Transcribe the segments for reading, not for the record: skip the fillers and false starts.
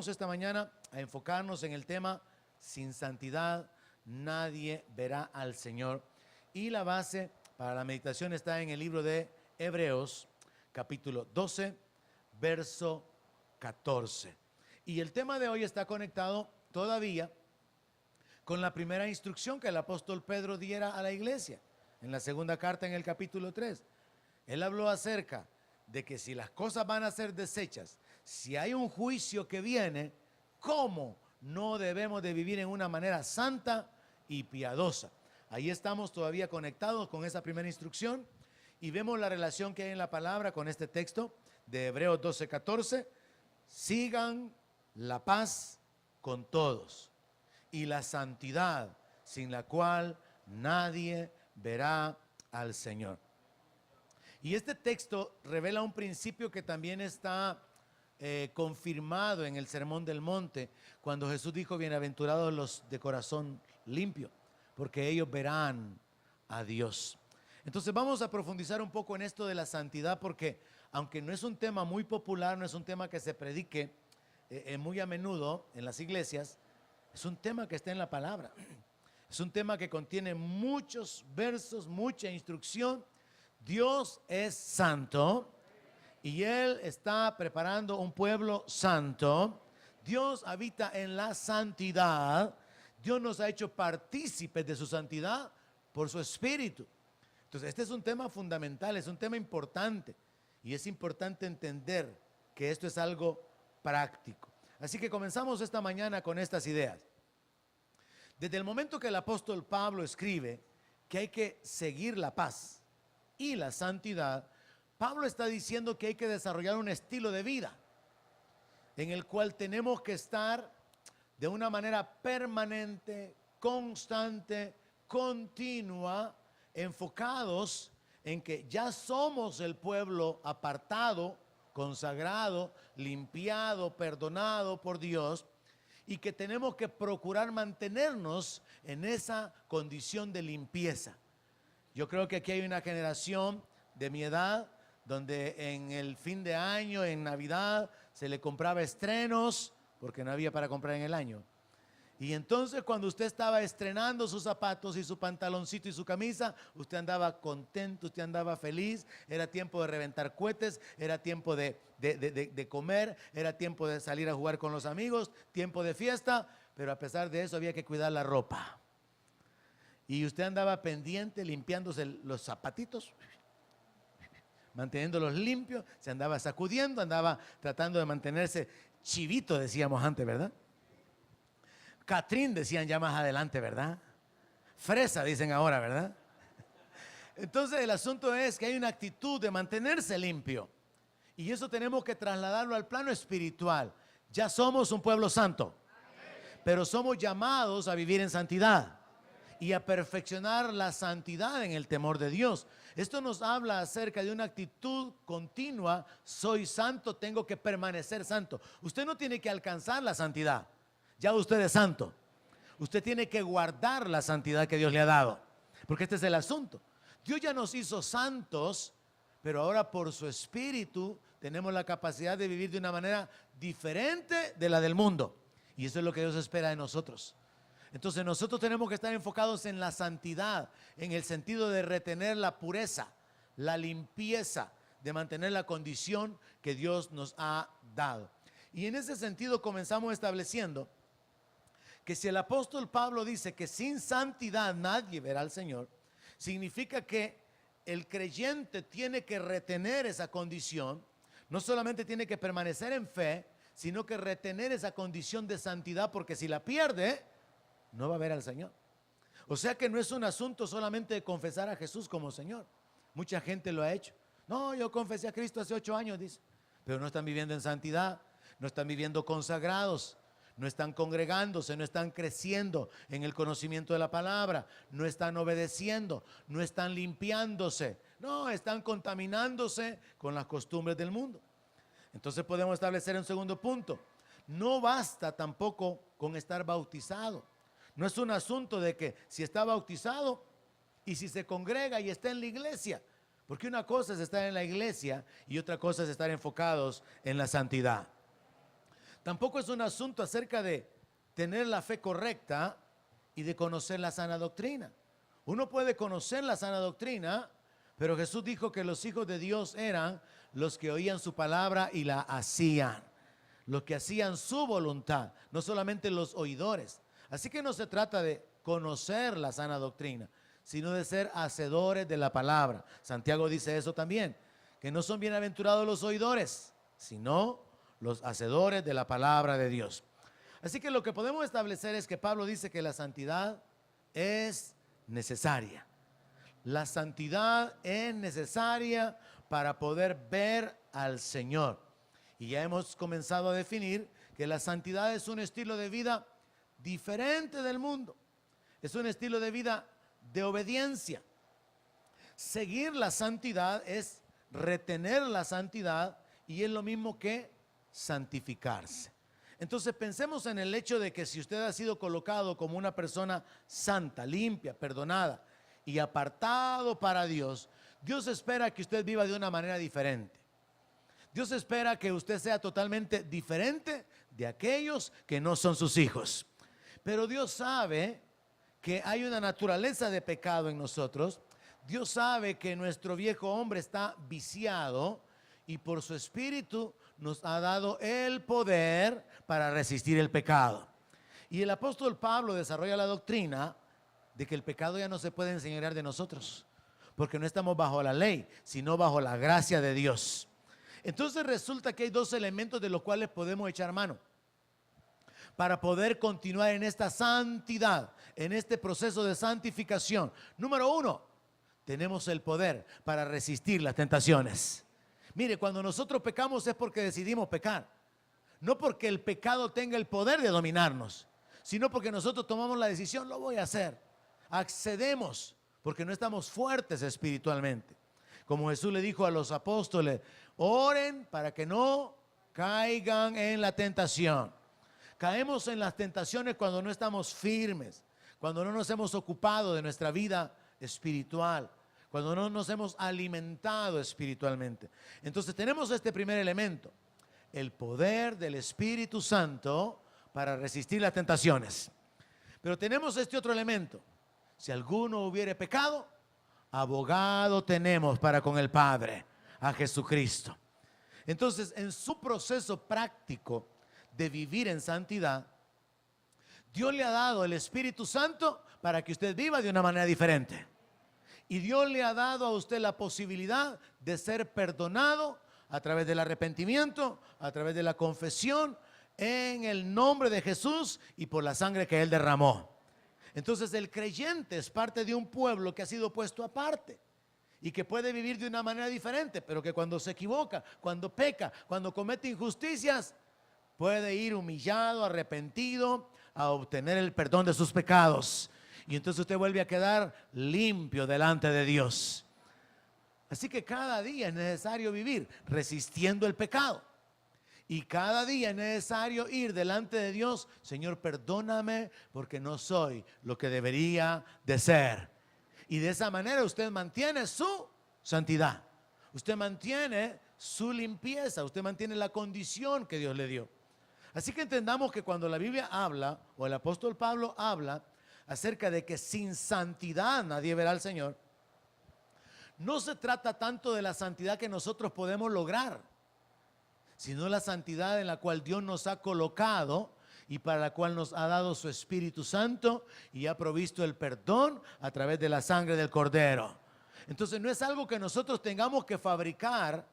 vamos esta mañana a enfocarnos en el tema sin santidad nadie verá al Señor. Y la base para la meditación está en el libro de Hebreos, capítulo 12, verso 14. Y el tema de hoy está conectado todavía con la primera instrucción que el apóstol Pedro diera a la iglesia en la segunda carta, en el capítulo 3. Él habló acerca de que si las cosas van a ser deshechas, si hay un juicio que viene, ¿cómo no debemos de vivir en una manera santa y piadosa? Ahí estamos todavía conectados con esa primera instrucción y vemos la relación que hay en la palabra con este texto de Hebreos 12:14. Sigan la paz con todos y la santidad, sin la cual nadie verá al Señor. Y este texto revela un principio que también está confirmado en el Sermón del Monte, cuando Jesús dijo: bienaventurados los de corazón limpio, porque ellos verán a Dios. Entonces vamos a profundizar un poco en esto de la santidad, porque aunque no es un tema muy popular, no es un tema que se predique muy a menudo en las iglesias, es un tema que está en la palabra. Es un tema que contiene muchos versos, mucha instrucción. Dios es santo y Él está preparando un pueblo santo. Dios habita en la santidad. Dios nos ha hecho partícipes de su santidad por su Espíritu. Entonces este es un tema fundamental, es un tema importante, y es importante entender que esto es algo práctico. Así que comenzamos esta mañana con estas ideas. Desde el momento que el apóstol Pablo escribe que hay que seguir la paz y la santidad, Pablo está diciendo que hay que desarrollar un estilo de vida en el cual tenemos que estar de una manera permanente, constante, continua, enfocados en que ya somos el pueblo apartado, consagrado, limpiado, perdonado por Dios, y que tenemos que procurar mantenernos en esa condición de limpieza. Yo creo que aquí hay una generación de mi edad donde en el fin de año, en Navidad, se le compraba estrenos porque no había para comprar en el año. Y entonces cuando usted estaba estrenando sus zapatos y su pantaloncito y su camisa, usted andaba contento, usted andaba feliz. Era tiempo de reventar cohetes, era tiempo de comer, era tiempo de salir a jugar con los amigos, tiempo de fiesta, pero a pesar de eso había que cuidar la ropa. Y usted andaba pendiente, limpiándose los zapatitos, manteniéndolos limpios, se andaba sacudiendo, andaba tratando de mantenerse chivito, decíamos antes, ¿verdad? Catrín decían ya más adelante, ¿verdad? Fresa dicen ahora, ¿verdad? Entonces el asunto es que hay una actitud de mantenerse limpio, y eso tenemos que trasladarlo al plano espiritual. Ya somos un pueblo santo, pero somos llamados a vivir en santidad y a perfeccionar la santidad en el temor de Dios. Esto nos habla acerca de una actitud continua. Soy santo, tengo que permanecer santo. Usted no tiene que alcanzar la santidad, ya usted es santo. Usted tiene que guardar la santidad que Dios le ha dado, porque este es el asunto. Dios ya nos hizo santos, pero ahora por su Espíritu tenemos la capacidad de vivir de una manera diferente de la del mundo, y eso es lo que Dios espera de nosotros. Entonces nosotros tenemos que estar enfocados en la santidad, en el sentido de retener la pureza, la limpieza, de mantener la condición que Dios nos ha dado. Y en ese sentido comenzamos estableciendo que si el apóstol Pablo dice que sin santidad nadie verá al Señor, significa que el creyente tiene que retener esa condición. No solamente tiene que permanecer en fe, sino que retener esa condición de santidad, porque si la pierde, no va a ver al Señor. O sea que no es un asunto solamente de confesar a Jesús como Señor. Mucha gente lo ha hecho. No, yo confesé a Cristo hace 8 años, dice, pero no están viviendo en santidad, no están viviendo consagrados, no están congregándose, no están creciendo en el conocimiento de la palabra, no están obedeciendo, no están limpiándose, no, están contaminándose con las costumbres del mundo. Entonces podemos establecer un segundo punto. No basta tampoco con estar bautizado. No es un asunto de que si está bautizado y si se congrega y está en la iglesia, porque una cosa es estar en la iglesia y otra cosa es estar enfocados en la santidad. Tampoco es un asunto acerca de tener la fe correcta y de conocer la sana doctrina. Uno puede conocer la sana doctrina, pero Jesús dijo que los hijos de Dios eran los que oían su palabra y la hacían, los que hacían su voluntad, no solamente los oidores. Así que no se trata de conocer la sana doctrina, sino de ser hacedores de la palabra. Santiago dice eso también, que no son bienaventurados los oidores, sino los hacedores de la palabra de Dios. Así que lo que podemos establecer es que Pablo dice que la santidad es necesaria. La santidad es necesaria para poder ver al Señor. Y ya hemos comenzado a definir que la santidad es un estilo de vida diferente del mundo. Es un estilo de vida de obediencia. Seguir la santidad es retener la santidad y es lo mismo que santificarse. Entonces pensemos en el hecho de que si usted ha sido colocado como una persona santa, limpia, perdonada y apartado para Dios, Dios espera que usted viva de una manera diferente. Dios espera que usted sea totalmente diferente de aquellos que no son sus hijos. Pero Dios sabe que hay una naturaleza de pecado en nosotros. Dios sabe que nuestro viejo hombre está viciado y por su espíritu nos ha dado el poder para resistir el pecado. Y el apóstol Pablo desarrolla la doctrina de que el pecado ya no se puede enseñorear de nosotros, porque no estamos bajo la ley, sino bajo la gracia de Dios. Entonces resulta que hay dos elementos de los cuales podemos echar mano para poder continuar en esta santidad, en este proceso de santificación. Número uno, tenemos el poder para resistir las tentaciones. Mire, cuando nosotros pecamos es porque decidimos pecar, no porque el pecado tenga el poder de dominarnos, sino porque nosotros tomamos la decisión, lo voy a hacer. Accedemos porque no estamos fuertes espiritualmente. Como Jesús le dijo a los apóstoles, oren para que no caigan en la tentación. Caemos en las tentaciones cuando no estamos firmes, cuando no nos hemos ocupado de nuestra vida espiritual, cuando no nos hemos alimentado espiritualmente. Entonces tenemos este primer elemento, el poder del Espíritu Santo para resistir las tentaciones. Pero tenemos este otro elemento, si alguno hubiere pecado, abogado tenemos para con el Padre, a Jesucristo. Entonces, en su proceso práctico de vivir en santidad, Dios le ha dado el Espíritu Santo para que usted viva de una manera diferente. Y Dios le ha dado a usted la posibilidad de ser perdonado a través del arrepentimiento, a través de la confesión, en el nombre de Jesús y por la sangre que Él derramó. Entonces el creyente es parte de un pueblo que ha sido puesto aparte y que puede vivir de una manera diferente, pero que cuando se equivoca, cuando peca, cuando comete injusticias, puede ir humillado, arrepentido, a obtener el perdón de sus pecados. Y entonces usted vuelve a quedar limpio delante de Dios. Así que cada día es necesario vivir resistiendo el pecado. Y cada día es necesario ir delante de Dios, Señor, perdóname porque no soy lo que debería de ser. Y de esa manera usted mantiene su santidad. Usted mantiene su limpieza. Usted mantiene la condición que Dios le dio. Así que entendamos que cuando la Biblia habla, o el apóstol Pablo habla, acerca de que sin santidad nadie verá al Señor, no se trata tanto de la santidad que nosotros podemos lograr, sino la santidad en la cual Dios nos ha colocado y para la cual nos ha dado su Espíritu Santo y ha provisto el perdón a través de la sangre del Cordero. Entonces no es algo que nosotros tengamos que fabricar,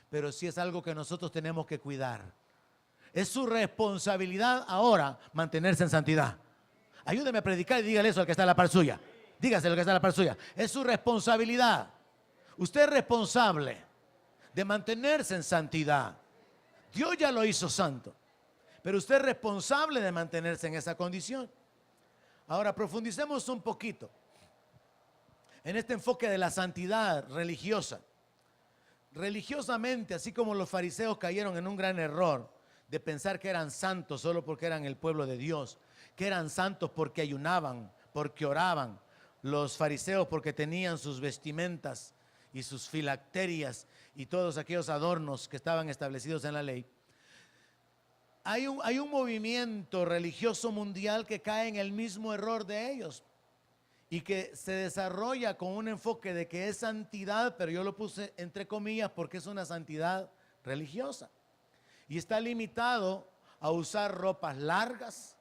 pero sí es algo que nosotros tenemos que cuidar. Es su responsabilidad ahora mantenerse en santidad. Ayúdeme a predicar y dígale eso al que está a la par suya. Dígaselo al que está a la par suya. Es su responsabilidad. Usted es responsable de mantenerse en santidad. Dios ya lo hizo santo, pero usted es responsable de mantenerse en esa condición. Ahora profundicemos un poquito en este enfoque de la santidad religiosa. Religiosamente, así como los fariseos cayeron en un gran error de pensar que eran santos solo porque eran el pueblo de Dios, que eran santos porque ayunaban, porque oraban, los fariseos porque tenían sus vestimentas y sus filacterias y todos aquellos adornos que estaban establecidos en la ley. hay un movimiento religioso mundial que cae en el mismo error de ellos y que se desarrolla con un enfoque de que es santidad, pero yo lo puse entre comillas porque es una santidad religiosa. Y está limitado a usar ropas largas,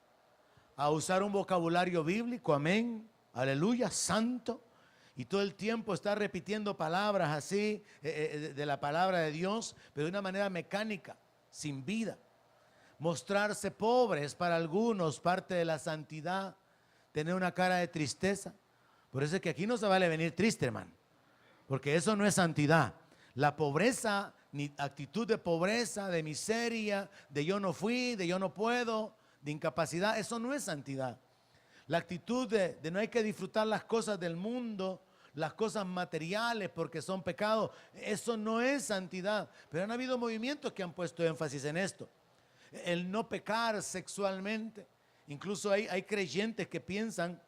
a usar un vocabulario bíblico, amén, aleluya, santo. Y todo el tiempo está repitiendo palabras así de la palabra de Dios, pero de una manera mecánica, sin vida. Mostrarse pobre es para algunos parte de la santidad. Tener una cara de tristeza. Por eso es que aquí no se vale venir triste, hermano, porque eso no es santidad. La pobreza, ni actitud de pobreza, de miseria, de yo no fui, de yo no puedo, de incapacidad, eso no es santidad. La actitud de no hay que disfrutar las cosas del mundo, las cosas materiales porque son pecados, eso no es santidad. Pero han habido movimientos que han puesto énfasis en esto. El no pecar sexualmente. Incluso hay creyentes que piensan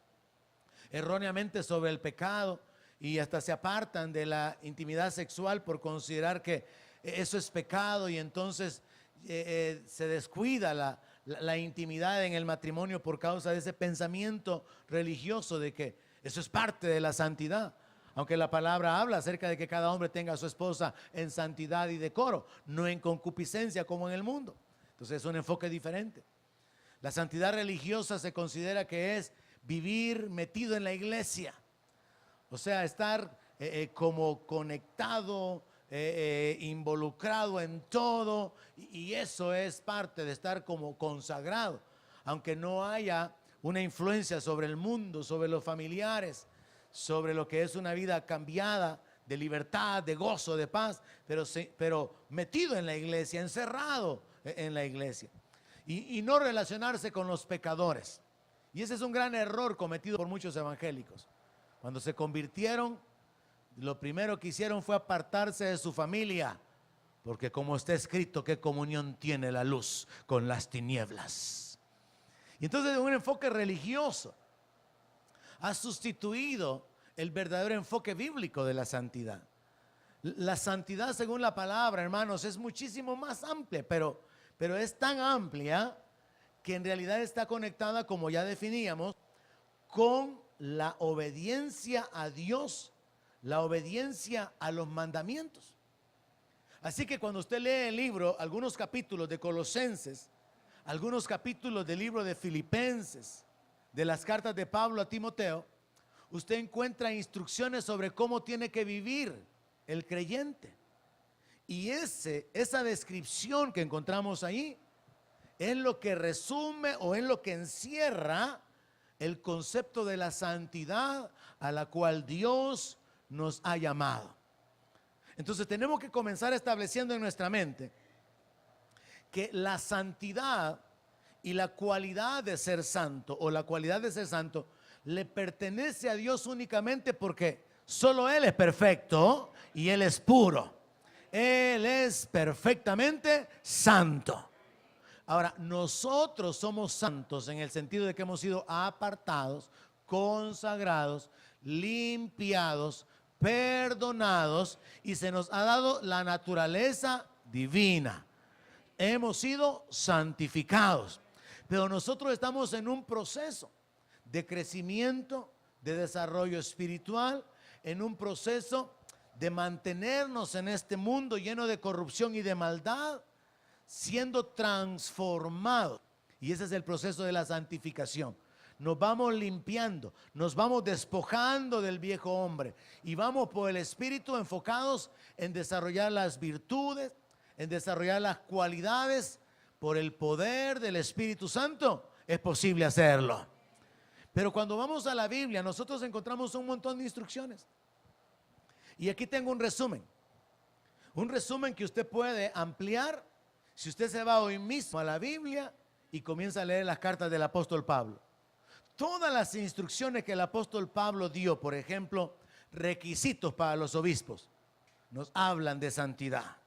erróneamente sobre el pecado y hasta se apartan de la intimidad sexual por considerar que eso es pecado, y entonces se descuida la intimidad en el matrimonio por causa de ese pensamiento religioso de que eso es parte de la santidad. Aunque la palabra habla acerca de que cada hombre tenga a su esposa en santidad y decoro, no en concupiscencia como en el mundo. Entonces es un enfoque diferente. La santidad religiosa se considera que es vivir metido en la iglesia, o sea, estar como conectado, involucrado en todo, y eso es parte de estar como consagrado, aunque no haya una influencia sobre el mundo, sobre los familiares, sobre lo que es una vida cambiada, de libertad, de gozo, de paz, pero metido en la iglesia, encerrado en la iglesia, y no relacionarse con los pecadores. Y ese es un gran error cometido por muchos evangélicos. Cuando se convirtieron, lo primero que hicieron fue apartarse de su familia, porque como está escrito, ¿qué comunión tiene la luz con las tinieblas? Y entonces un enfoque religioso ha sustituido el verdadero enfoque bíblico de la santidad. La santidad, según la palabra, hermanos, es muchísimo más amplia, pero es tan amplia que en realidad está conectada, como ya definíamos, con la obediencia a Dios, la obediencia a los mandamientos. Así que cuando usted lee el libro, algunos capítulos de Colosenses, algunos capítulos del libro de Filipenses, de las cartas de Pablo a Timoteo, usted encuentra instrucciones sobre cómo tiene que vivir el creyente. Y esa descripción que encontramos ahí es lo que resume o es lo que encierra el concepto de la santidad a la cual Dios nos ha llamado. Entonces tenemos que comenzar estableciendo en nuestra mente que la santidad y la cualidad de ser santo, o la cualidad de ser santo, le pertenece a Dios únicamente porque solo Él es perfecto y Él es puro. Él es perfectamente santo. Ahora, nosotros somos santos en el sentido de que hemos sido apartados, consagrados, limpiados, perdonados, y se nos ha dado la naturaleza divina. Hemos sido santificados, pero nosotros estamos en un proceso de crecimiento, de desarrollo espiritual, en un proceso de mantenernos en este mundo lleno de corrupción y de maldad, siendo transformados. Y ese es el proceso de la santificación. Nos vamos limpiando, nos vamos despojando del viejo hombre y vamos por el Espíritu enfocados en desarrollar las virtudes, en desarrollar las cualidades. Por el poder del Espíritu Santo es posible hacerlo. Pero cuando vamos a la Biblia, nosotros encontramos un montón de instrucciones. Y aquí tengo un resumen que usted puede ampliar si usted se va hoy mismo a la Biblia y comienza a leer las cartas del apóstol Pablo. Todas las instrucciones que el apóstol Pablo dio, por ejemplo, requisitos para los obispos, nos hablan de santidad.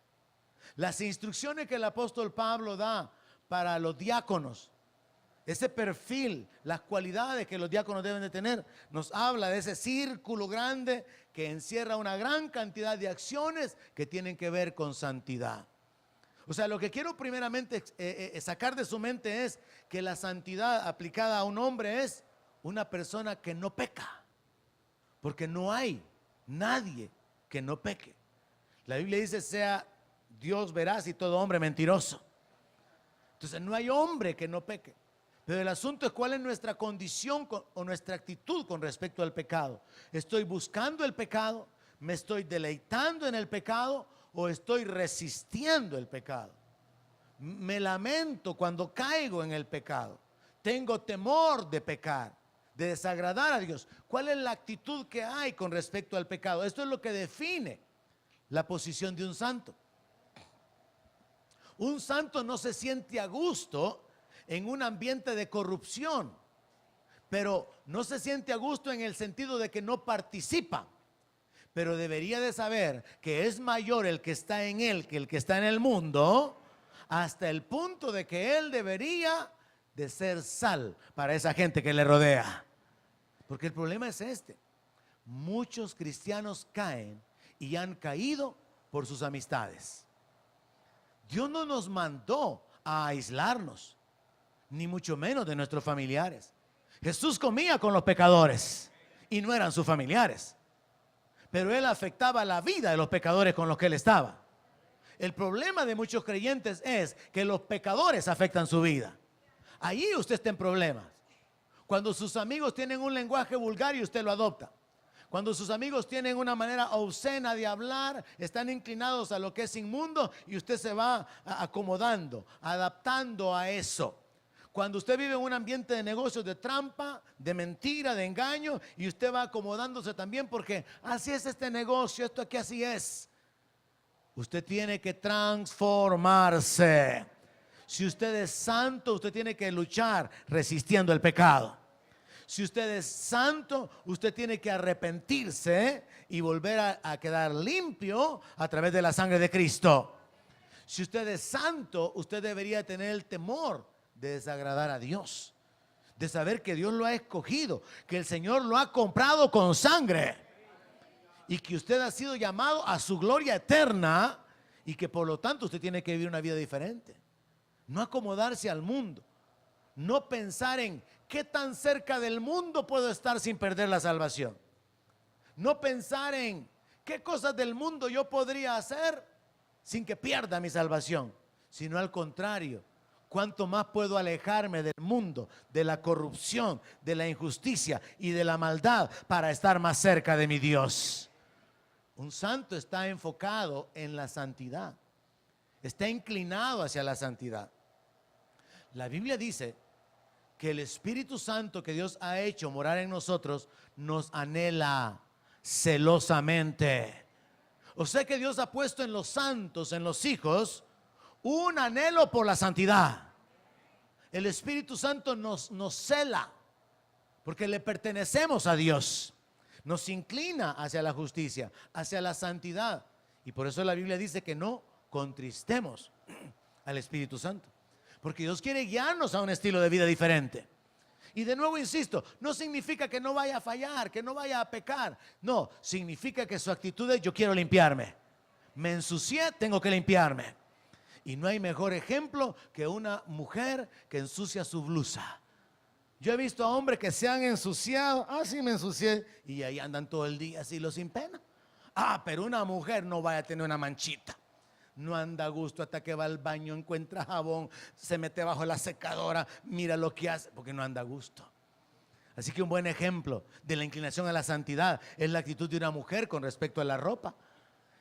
Las instrucciones que el apóstol Pablo da para los diáconos, ese perfil, las cualidades que los diáconos deben de tener, nos habla de ese círculo grande que encierra una gran cantidad de acciones que tienen que ver con santidad. O sea, lo que quiero primeramente sacar de su mente es que la santidad aplicada a un hombre es una persona que no peca. Porque no hay nadie que no peque. La Biblia dice: sea Dios veraz y todo hombre mentiroso. Entonces no hay hombre que no peque. Pero el asunto es cuál es nuestra condición o nuestra actitud con respecto al pecado. ¿Estoy buscando el pecado? ¿Me estoy deleitando en el pecado? ¿O estoy resistiendo el pecado? Me lamento cuando caigo en el pecado. Tengo temor de pecar, de desagradar a Dios. ¿Cuál es la actitud que hay con respecto al pecado? Esto es lo que define la posición de un santo. Un santo no se siente a gusto en un ambiente de corrupción, pero no se siente a gusto en el sentido de que no participa. Pero debería de saber que es mayor el que está en él que el que está en el mundo, hasta el punto de que él debería de ser sal para esa gente que le rodea. Porque el problema es este: muchos cristianos caen y han caído por sus amistades. Dios no nos mandó a aislarnos, ni mucho menos de nuestros familiares. Jesús comía con los pecadores y no eran sus familiares, pero él afectaba la vida de los pecadores con los que él estaba. El problema de muchos creyentes es que los pecadores afectan su vida. Allí usted está en problemas. Cuando sus amigos tienen un lenguaje vulgar y usted lo adopta. Cuando sus amigos tienen una manera obscena de hablar, están inclinados a lo que es inmundo y usted se va acomodando, adaptando a eso. Cuando usted vive en un ambiente de negocios, de trampa, de mentira, de engaño, y usted va acomodándose también porque así es este negocio, esto aquí así es. Usted tiene que transformarse. Si usted es santo, usted tiene que luchar resistiendo el pecado. Si usted es santo, usted tiene que arrepentirse y volver a quedar limpio a través de la sangre de Cristo. Si usted es santo, usted debería tener el temor de desagradar a Dios, de saber que Dios lo ha escogido, que el Señor lo ha comprado con sangre y que usted ha sido llamado a su gloria eterna y que por lo tanto usted tiene que vivir una vida diferente. No acomodarse al mundo, no pensar en qué tan cerca del mundo puedo estar sin perder la salvación, no pensar en qué cosas del mundo yo podría hacer sin que pierda mi salvación, sino al contrario, cuánto más puedo alejarme del mundo, de la corrupción, de la injusticia y de la maldad para estar más cerca de mi Dios. Un santo está enfocado en la santidad, está inclinado hacia la santidad. La Biblia dice que el Espíritu Santo que Dios ha hecho morar en nosotros nos anhela celosamente. O sea que Dios ha puesto en los santos, en los hijos, un anhelo por la santidad. El Espíritu Santo nos cela porque le pertenecemos a Dios. Nos inclina hacia la justicia, hacia la santidad. Y por eso la Biblia dice que no contristemos al Espíritu Santo, porque Dios quiere guiarnos a un estilo de vida diferente. Y de nuevo insisto, no significa que no vaya a fallar, que no vaya a pecar. No, significa que su actitud es: yo quiero limpiarme. Me ensucié, tengo que limpiarme. Y no hay mejor ejemplo que una mujer que ensucia su blusa. Yo he visto a hombres que se han ensuciado. Sí, me ensucié. Y ahí andan todo el día así, sin pena. Pero una mujer no vaya a tener una manchita. No anda a gusto hasta que va al baño, encuentra jabón, se mete bajo la secadora, mira lo que hace, porque no anda a gusto. Así que un buen ejemplo de la inclinación a la santidad es la actitud de una mujer con respecto a la ropa.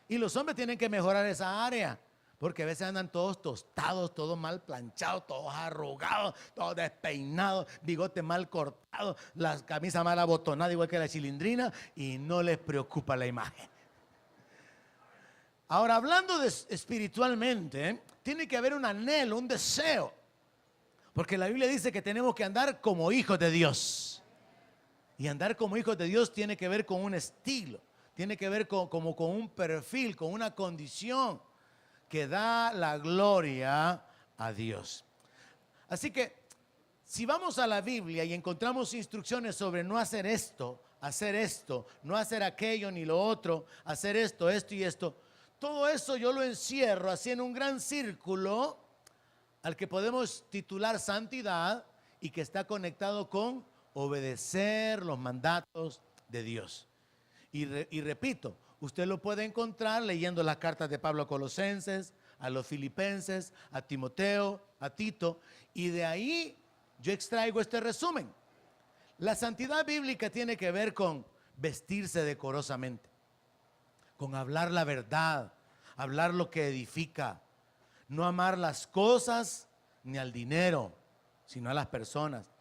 Y los hombres tienen que mejorar esa área, porque a veces andan todos tostados, todos mal planchados, todos arrugados, todos despeinados, bigote mal cortado, la camisa mal abotonada igual que la chilindrina, y no les preocupa la imagen. Ahora, hablando de espiritualmente, tiene que haber un anhelo, un deseo, porque la Biblia dice que tenemos que andar como hijos de Dios. Y andar como hijos de Dios tiene que ver con un estilo, tiene que ver como con un perfil, con una condición que da la gloria a Dios. Así que si vamos a la Biblia y encontramos instrucciones sobre no hacer esto, no hacer aquello ni lo otro, hacer esto y esto, Todo eso yo lo encierro así en un gran círculo al que podemos titular santidad y que está conectado con obedecer los mandatos de Dios. Y repito, usted lo puede encontrar leyendo las cartas de Pablo a Colosenses, a los Filipenses, a Timoteo, a Tito, y de ahí yo extraigo este resumen. La santidad bíblica tiene que ver con vestirse decorosamente, con hablar la verdad, hablar lo que edifica, no amar las cosas ni al dinero, sino a las personas,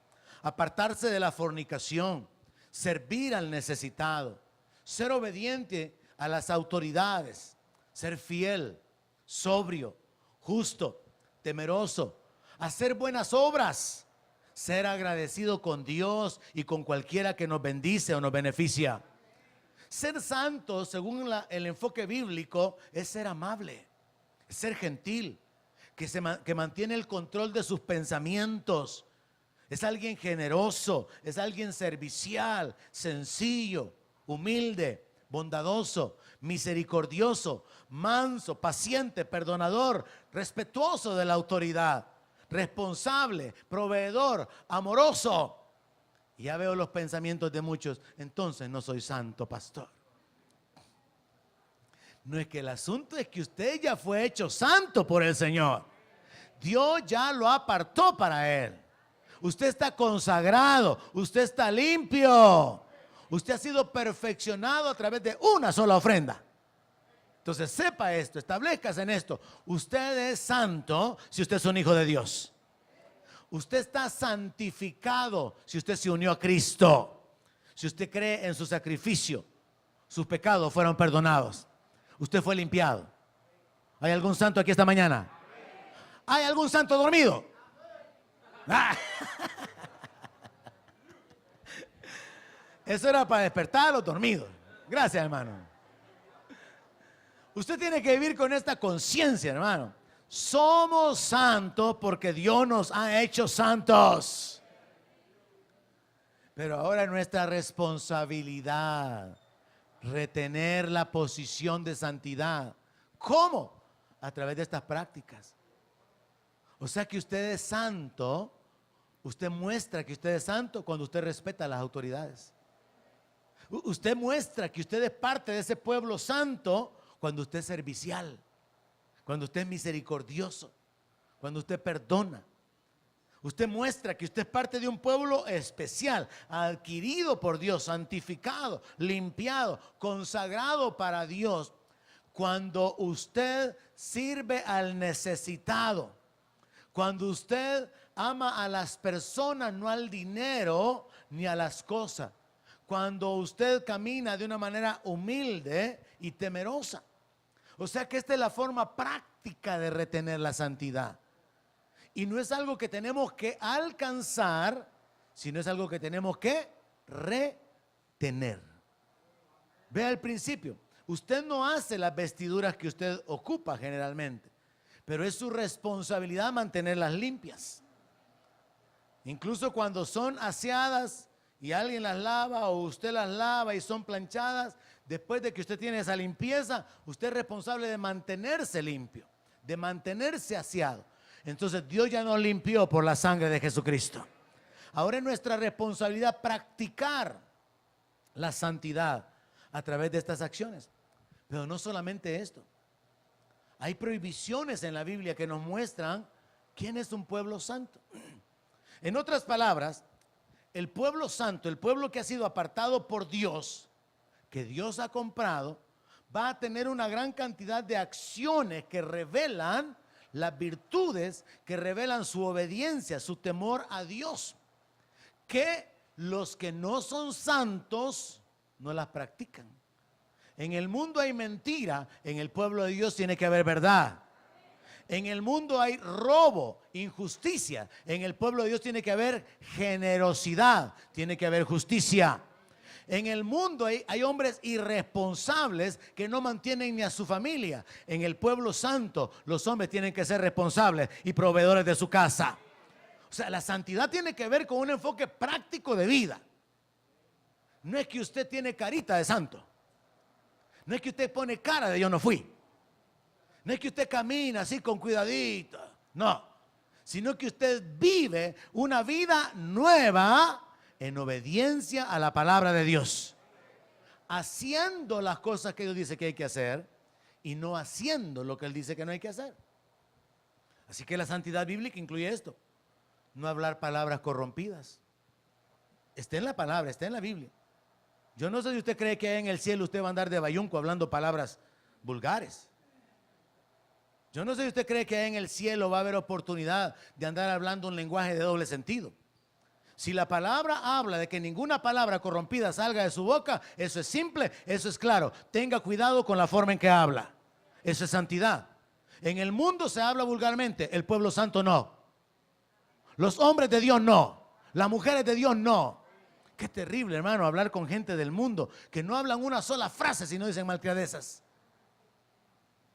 apartarse de la fornicación, servir al necesitado, ser obediente a las autoridades, ser fiel, sobrio, justo, temeroso, hacer buenas obras, ser agradecido con Dios y con cualquiera que nos bendice o nos beneficia. Ser santo, según el enfoque bíblico, es ser amable, es ser gentil, que mantiene el control de sus pensamientos. Es alguien generoso, es alguien servicial, sencillo, humilde, bondadoso, misericordioso, manso, paciente, perdonador, respetuoso de la autoridad, responsable, proveedor, amoroso. Y ya veo los pensamientos de muchos. Entonces no soy santo, pastor. No, es que el asunto es que usted ya fue hecho santo por el Señor. Dios ya lo apartó para Él. Usted está consagrado, usted está limpio. Usted ha sido perfeccionado a través de una sola ofrenda. Entonces sepa esto, establezcase en esto. Usted es santo si usted es un hijo de Dios. Usted está santificado si usted se unió a Cristo. Si usted cree en su sacrificio, sus pecados fueron perdonados. Usted fue limpiado. ¿Hay algún santo aquí esta mañana? ¿Hay algún santo dormido? Ah. Eso era para despertar a los dormidos. Gracias, hermano. Usted tiene que vivir con esta conciencia, hermano. Somos santos porque Dios nos ha hecho santos. Pero ahora es nuestra responsabilidad retener la posición de santidad. ¿Cómo? A través de estas prácticas. O sea que usted es santo, usted muestra que usted es santo cuando usted respeta a las autoridades. Usted muestra que usted es parte de ese pueblo santo cuando usted es servicial, cuando usted es misericordioso, cuando usted perdona. Usted muestra que usted es parte de un pueblo especial, adquirido por Dios, santificado, limpiado, consagrado para Dios. Cuando usted sirve al necesitado, cuando usted ama a las personas, no al dinero ni a las cosas. Cuando usted camina de una manera humilde y temerosa. O sea que esta es la forma práctica de retener la santidad. Y no es algo que tenemos que alcanzar, sino es algo que tenemos que retener. Vea el principio. Usted no hace las vestiduras que usted ocupa generalmente, pero es su responsabilidad mantenerlas limpias. Incluso cuando son aseadas y alguien las lava o usted las lava y son planchadas, después de que usted tiene esa limpieza, usted es responsable de mantenerse limpio, de mantenerse aseado. Entonces Dios ya nos limpió por la sangre de Jesucristo. Ahora es nuestra responsabilidad practicar la santidad a través de estas acciones. Pero no solamente esto. Hay prohibiciones en la Biblia que nos muestran quién es un pueblo santo. En otras palabras, el pueblo santo, el pueblo que ha sido apartado por Dios, que Dios ha comprado, va a tener una gran cantidad de acciones que revelan las virtudes, que revelan su obediencia, su temor a Dios, que los que no son santos no las practican. En el mundo hay mentira, en el pueblo de Dios tiene que haber verdad. En el mundo hay robo, injusticia, en el pueblo de Dios tiene que haber generosidad, tiene que haber justicia. En el mundo hay hombres irresponsables que no mantienen ni a su familia. En el pueblo santo los hombres tienen que ser responsables y proveedores de su casa. O sea, la santidad tiene que ver con un enfoque práctico de vida. No es que usted tiene carita de santo. No es que usted pone cara de yo no fui. No es que usted camina así con cuidadito, no, sino que usted vive una vida nueva en obediencia a la palabra de Dios, haciendo las cosas que Dios dice que hay que hacer y no haciendo lo que Él dice que no hay que hacer. Así que la santidad bíblica incluye esto: no hablar palabras corrompidas. Está en la palabra, está en la Biblia. Yo no sé si usted cree que en el cielo usted va a andar de bayunco hablando palabras vulgares. Yo no sé si usted cree que en el cielo va a haber oportunidad de andar hablando un lenguaje de doble sentido. Si la palabra habla de que ninguna palabra corrompida salga de su boca, eso es simple, eso es claro. Tenga cuidado con la forma en que habla. Eso es santidad. En el mundo se habla vulgarmente, el pueblo santo no. Los hombres de Dios no. Las mujeres de Dios no. Qué terrible, hermano, hablar con gente del mundo que no hablan una sola frase si no dicen malcriadezas.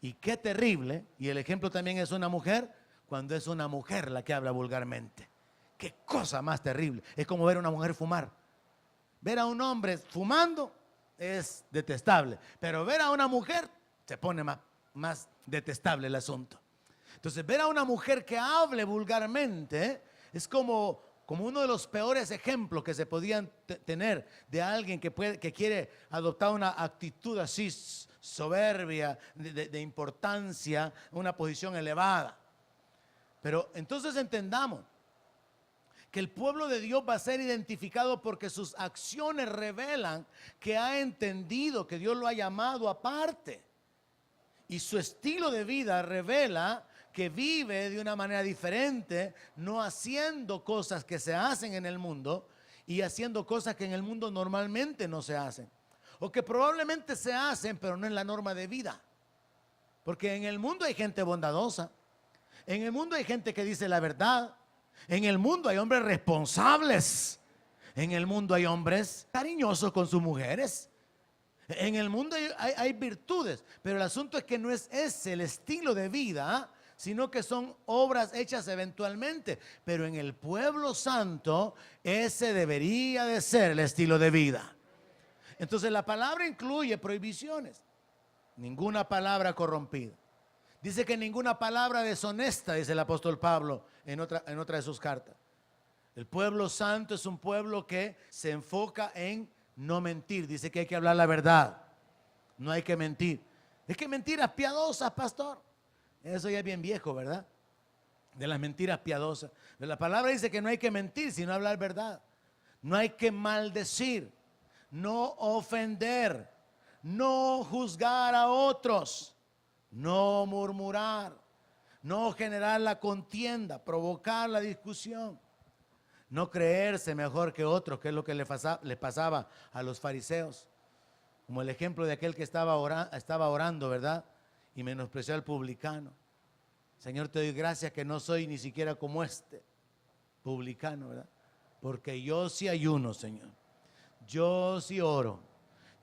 Y qué terrible, y el ejemplo también es una mujer, cuando es una mujer la que habla vulgarmente. Qué cosa más terrible. Es como ver a una mujer fumar. Ver a un hombre fumando es detestable, pero ver a una mujer se pone más detestable el asunto. Entonces, ver a una mujer que hable vulgarmente es como uno de los peores ejemplos que se podían tener de alguien que quiere adoptar una actitud así soberbia, de importancia, una posición elevada. Pero entonces entendamos que el pueblo de Dios va a ser identificado porque sus acciones revelan que ha entendido que Dios lo ha llamado aparte. Y su estilo de vida revela que vive de una manera diferente, no haciendo cosas que se hacen en el mundo y haciendo cosas que en el mundo normalmente no se hacen. O que probablemente se hacen, pero no es la norma de vida. Porque en el mundo hay gente bondadosa. En el mundo hay gente que dice la verdad. En el mundo hay hombres responsables. En el mundo hay hombres cariñosos con sus mujeres. En el mundo hay virtudes. Pero el asunto es que no es ese el estilo de vida, sino que son obras hechas eventualmente. Pero en el pueblo santo, ese debería de ser el estilo de vida. Entonces la palabra incluye prohibiciones. Ninguna palabra corrompida. Dice que ninguna palabra deshonesta, dice el apóstol Pablo en otra de sus cartas. El pueblo santo es un pueblo que se enfoca en no mentir. Dice que hay que hablar la verdad. No hay que mentir. Es que mentiras piadosas, pastor. Eso ya es bien viejo, ¿verdad? De las mentiras piadosas. Pero la palabra dice que no hay que mentir, sino hablar verdad. No hay que maldecir, no ofender, no juzgar a otros, no murmurar, no generar la contienda, provocar la discusión, no creerse mejor que otros, que es lo que le pasaba a los fariseos. Como el ejemplo de aquel que estaba orando, ¿verdad? Y menospreció al publicano. Señor, te doy gracias que no soy ni siquiera como este publicano, ¿verdad? Porque yo sí ayuno, Señor. Yo sí oro.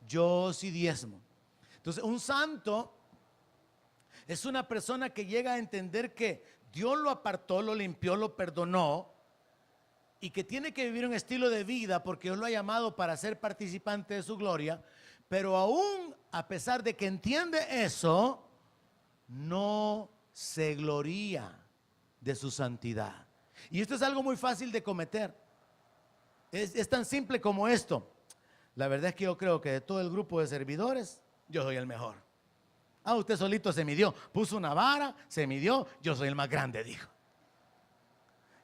Yo sí diezmo. Entonces, un santo es una persona que llega a entender que Dios lo apartó, lo limpió, lo perdonó y que tiene que vivir un estilo de vida porque Dios lo ha llamado para ser participante de su gloria, pero aún a pesar de que entiende eso, no se gloría de su santidad. Y esto es algo muy fácil de cometer. Es tan simple como esto. La verdad es que yo creo que de todo el grupo de servidores, yo soy el mejor. Usted solito se midió, puso una vara, se midió, yo soy el más grande, dijo.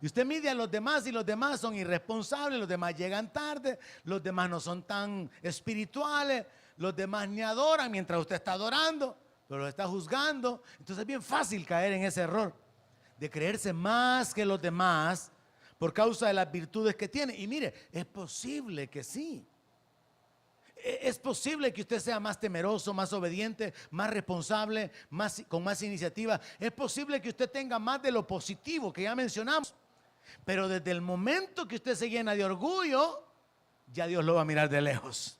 Y usted mide a los demás y los demás son irresponsables, los demás llegan tarde, los demás no son tan espirituales, los demás ni adoran mientras usted está adorando, pero lo está juzgando. Entonces es bien fácil caer en ese error de creerse más que los demás por causa de las virtudes que tiene. Y mire, es posible que sí. Es posible que usted sea más temeroso, más obediente, más responsable, con más iniciativa. Es posible que usted tenga más de lo positivo que ya mencionamos. Pero desde el momento que usted se llena de orgullo, ya Dios lo va a mirar de lejos.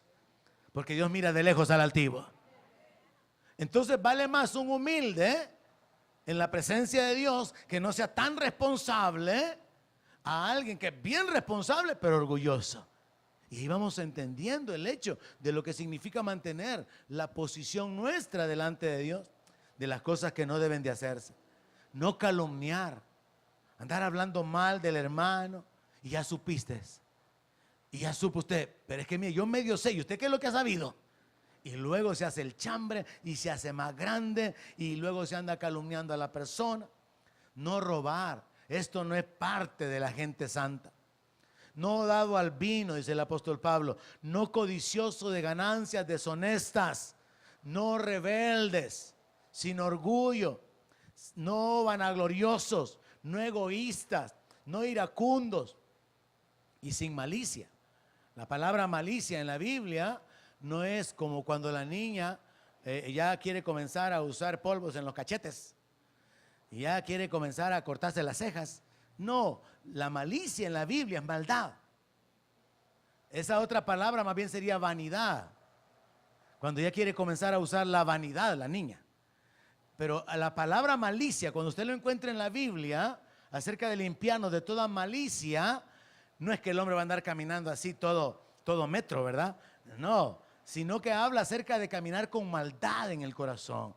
Porque Dios mira de lejos al altivo. Entonces vale más un humilde en la presencia de Dios que no sea tan responsable a alguien que es bien responsable pero orgulloso. Y ahí vamos entendiendo el hecho de lo que significa mantener la posición nuestra delante de Dios. de las cosas que no deben de hacerse. No calumniar, andar hablando mal del hermano. Y ya supiste. Y ya supo usted, pero es que mire, yo medio sé, ¿y usted qué es lo que ha sabido? Y luego se hace el chambre y se hace más grande y luego se anda calumniando a la persona. No robar, esto no es parte de la gente santa. No dado al vino, dice el apóstol Pablo, no codicioso de ganancias deshonestas, no rebeldes, sin orgullo, no vanagloriosos, no egoístas, no iracundos y sin malicia. La palabra malicia en la Biblia no es como cuando la niña ya quiere comenzar a usar polvos en los cachetes y ya quiere comenzar a cortarse las cejas. No, la malicia en la Biblia es maldad. Esa otra palabra más bien sería vanidad. Cuando ella quiere comenzar a usar la vanidad, la niña. Pero a la palabra malicia, cuando usted lo encuentra en la Biblia, acerca de limpiarnos de toda malicia, no es que el hombre va a andar caminando así todo metro, ¿verdad? No, sino que habla acerca de caminar con maldad en el corazón,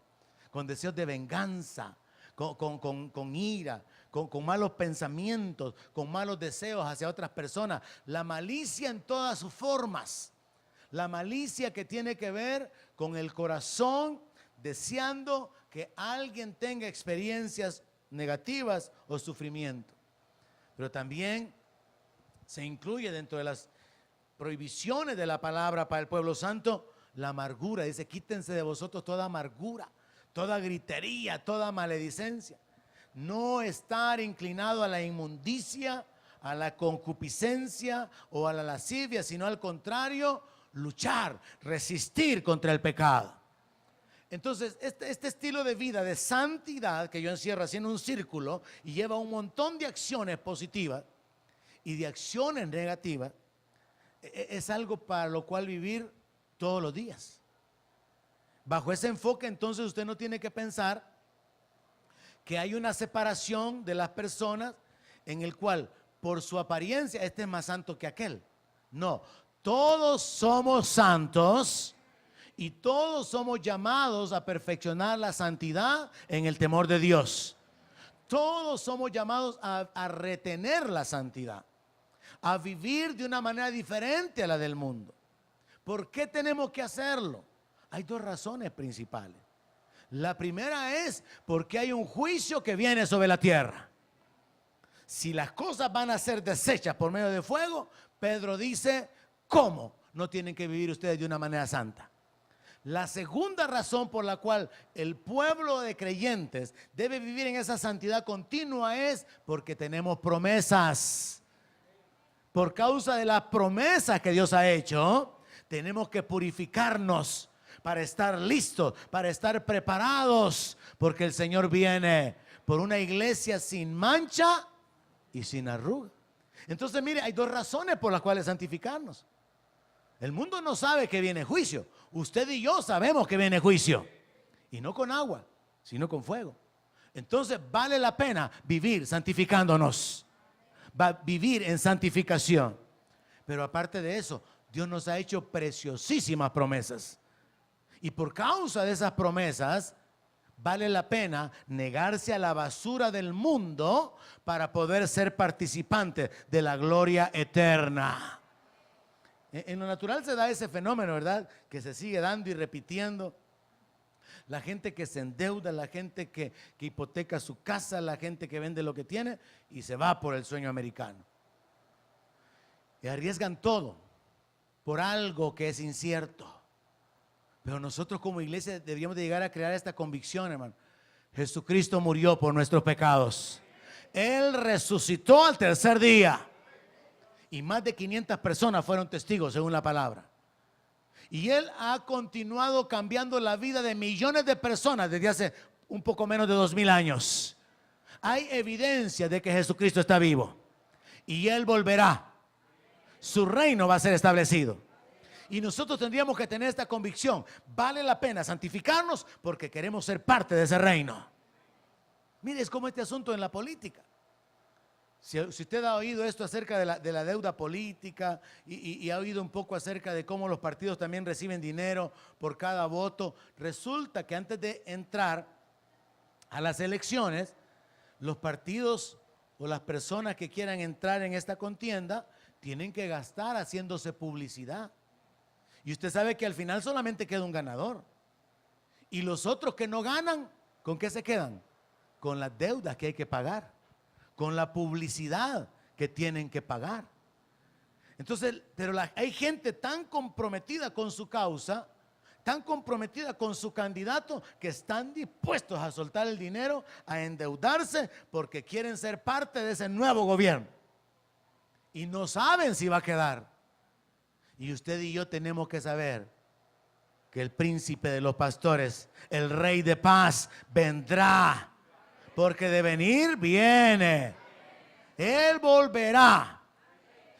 con deseos de venganza, con ira, con malos pensamientos, con malos deseos hacia otras personas. La malicia en todas sus formas. La malicia que tiene que ver con el corazón deseando que alguien tenga experiencias negativas o sufrimiento. Pero también se incluye dentro de las prohibiciones de la palabra para el pueblo santo la amargura. Dice, quítense de vosotros toda amargura, toda gritería, toda maledicencia. No estar inclinado a la inmundicia, a la concupiscencia o a la lascivia, sino al contrario, luchar, resistir contra el pecado. Entonces, este estilo de vida de santidad que yo encierro así en un círculo y lleva un montón de acciones positivas y de acciones negativas, es algo para lo cual vivir todos los días. Bajo ese enfoque, entonces usted no tiene que pensar que hay una separación de las personas en el cual por su apariencia este es más santo que aquel. No, todos somos santos y todos somos llamados a perfeccionar la santidad en el temor de Dios. Todos somos llamados a retener la santidad, a vivir de una manera diferente a la del mundo. ¿Por qué tenemos que hacerlo? Hay dos razones principales. La primera es porque hay un juicio que viene sobre la tierra. Si las cosas van a ser deshechas por medio de fuego, Pedro dice, ¿cómo no tienen que vivir ustedes de una manera santa? La segunda razón por la cual el pueblo de creyentes debe vivir en esa santidad continua es porque tenemos promesas. Por causa de las promesas que Dios ha hecho, tenemos que purificarnos para estar listos, para estar preparados, porque el Señor viene por una iglesia sin mancha y sin arruga. Entonces, mire, hay dos razones por las cuales santificarnos. El mundo no sabe que viene juicio. Usted y yo sabemos que viene juicio. Y no con agua, sino con fuego. Entonces, vale la pena vivir santificándonos. Vivir en santificación. Pero aparte de eso, Dios nos ha hecho preciosísimas promesas. Y por causa de esas promesas, vale la pena negarse a la basura del mundo para poder ser participante de la gloria eterna. En lo natural se da ese fenómeno, ¿verdad? Que se sigue dando y repitiendo. La gente que se endeuda, la gente que hipoteca su casa, la gente que vende lo que tiene y se va por el sueño americano. Y arriesgan todo por algo que es incierto. Pero nosotros como iglesia deberíamos de llegar a crear esta convicción, hermano. Jesucristo murió por nuestros pecados. Él resucitó al tercer día. Y más de 500 personas fueron testigos según la palabra. Y Él ha continuado cambiando la vida de millones de personas desde hace un poco menos de 2000 años. Hay evidencia de que Jesucristo está vivo. Y Él volverá. Su reino va a ser establecido. Y nosotros tendríamos que tener esta convicción. Vale la pena santificarnos porque queremos ser parte de ese reino. Mire, es como este asunto en la política. Si usted ha oído esto acerca de la deuda política y ha oído un poco acerca de cómo los partidos también reciben dinero por cada voto, resulta que antes de entrar a las elecciones, los partidos o las personas que quieran entrar en esta contienda tienen que gastar haciéndose publicidad. Y usted sabe que al final solamente queda un ganador. Y los otros que no ganan, ¿con qué se quedan? Con las deudas que hay que pagar, con la publicidad que tienen que pagar. Entonces, pero hay gente tan comprometida con su causa, tan comprometida con su candidato, que están dispuestos a soltar el dinero, a endeudarse, porque quieren ser parte de ese nuevo gobierno. Y no saben si va a quedar. Y usted y yo tenemos que saber que el príncipe de los pastores, el rey de paz, vendrá. Porque de venir, viene. Él volverá.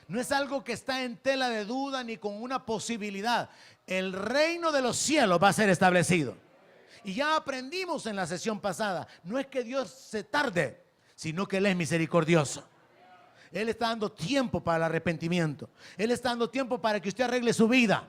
No es algo que está en tela de duda ni con una posibilidad. El reino de los cielos va a ser establecido. Y ya aprendimos en la sesión pasada, no es que Dios se tarde, sino que Él es misericordioso. Él está dando tiempo para el arrepentimiento. Él está dando tiempo para que usted arregle su vida.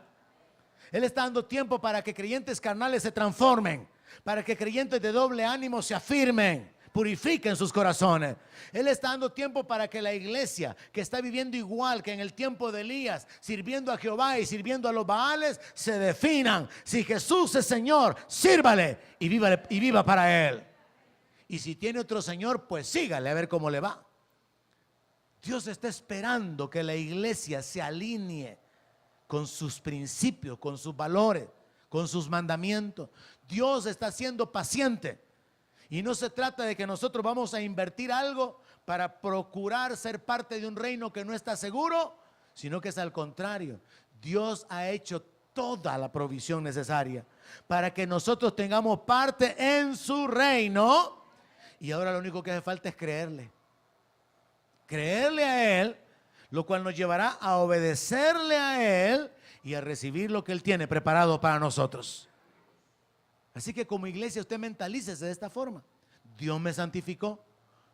Él está dando tiempo para que creyentes carnales se transformen, para que creyentes de doble ánimo se afirmen, purifiquen sus corazones. Él está dando tiempo para que la iglesia, que está viviendo igual que en el tiempo de Elías, sirviendo a Jehová y sirviendo a los Baales, se definan. Si Jesús es Señor, sírvale y viva para Él. Y si tiene otro Señor, pues sígale a ver cómo le va. Dios está esperando que la iglesia se alinee con sus principios, con sus valores, con sus mandamientos. Dios está siendo paciente. Y no se trata de que nosotros vamos a invertir algo para procurar ser parte de un reino que no está seguro, sino que es al contrario. Dios ha hecho toda la provisión necesaria para que nosotros tengamos parte en su reino. Y ahora lo único que hace falta es creerle. Creerle a Él, lo cual nos llevará a obedecerle a Él y a recibir lo que Él tiene preparado para nosotros. Así que como iglesia usted mentalícese de esta forma. Dios me santificó,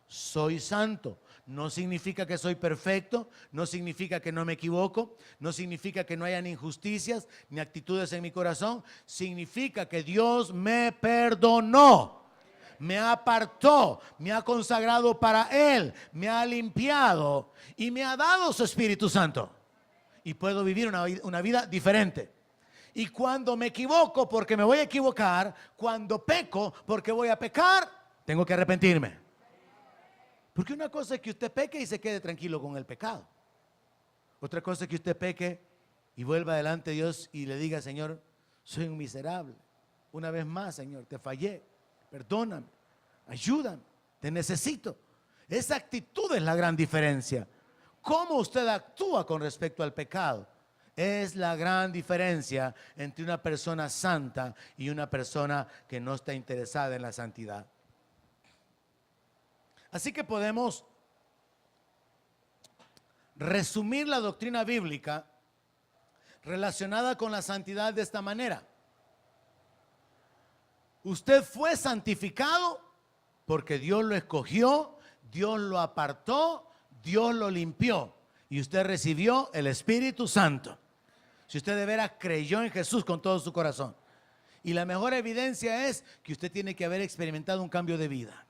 soy santo. No significa que soy perfecto, no significa que no me equivoco, no significa que no hayan injusticias ni actitudes en mi corazón. Significa que Dios me perdonó, me apartó, me ha consagrado para Él, me ha limpiado y me ha dado su Espíritu Santo. Y puedo vivir una vida diferente. Y cuando me equivoco, porque me voy a equivocar, cuando peco, porque voy a pecar, tengo que arrepentirme. Porque una cosa es que usted peque y se quede tranquilo con el pecado. Otra cosa es que usted peque y vuelva delante de Dios y le diga: Señor, soy un miserable. Una vez más, Señor, te fallé. Perdóname, ayúdame, te necesito. Esa actitud es la gran diferencia. ¿Cómo usted actúa con respecto al pecado? Es la gran diferencia entre una persona santa y una persona que no está interesada en la santidad. Así que podemos resumir la doctrina bíblica relacionada con la santidad de esta manera. Usted fue santificado porque Dios lo escogió, Dios lo apartó, Dios lo limpió y usted recibió el Espíritu Santo. Si usted de veras creyó en Jesús con todo su corazón. Y la mejor evidencia es que usted tiene que haber experimentado un cambio de vida.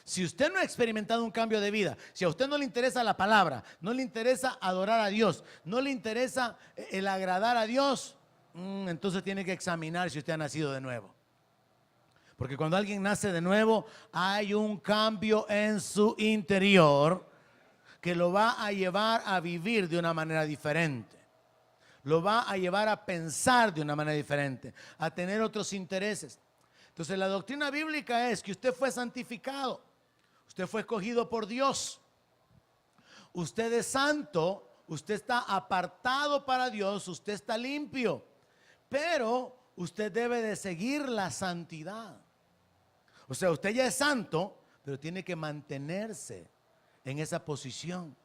Si usted no ha experimentado un cambio de vida, si a usted no le interesa la palabra, no le interesa adorar a Dios, no le interesa el agradar a Dios, entonces tiene que examinar si usted ha nacido de nuevo. Porque cuando alguien nace de nuevo, hay un cambio en su interior que lo va a llevar a vivir de una manera diferente. Lo va a llevar a pensar de una manera diferente, a tener otros intereses. Entonces la doctrina bíblica es que usted fue santificado, usted fue escogido por Dios, usted es santo, usted está apartado para Dios, usted está limpio, pero usted debe de seguir la santidad. O sea, usted ya es santo, pero tiene que mantenerse en esa posición.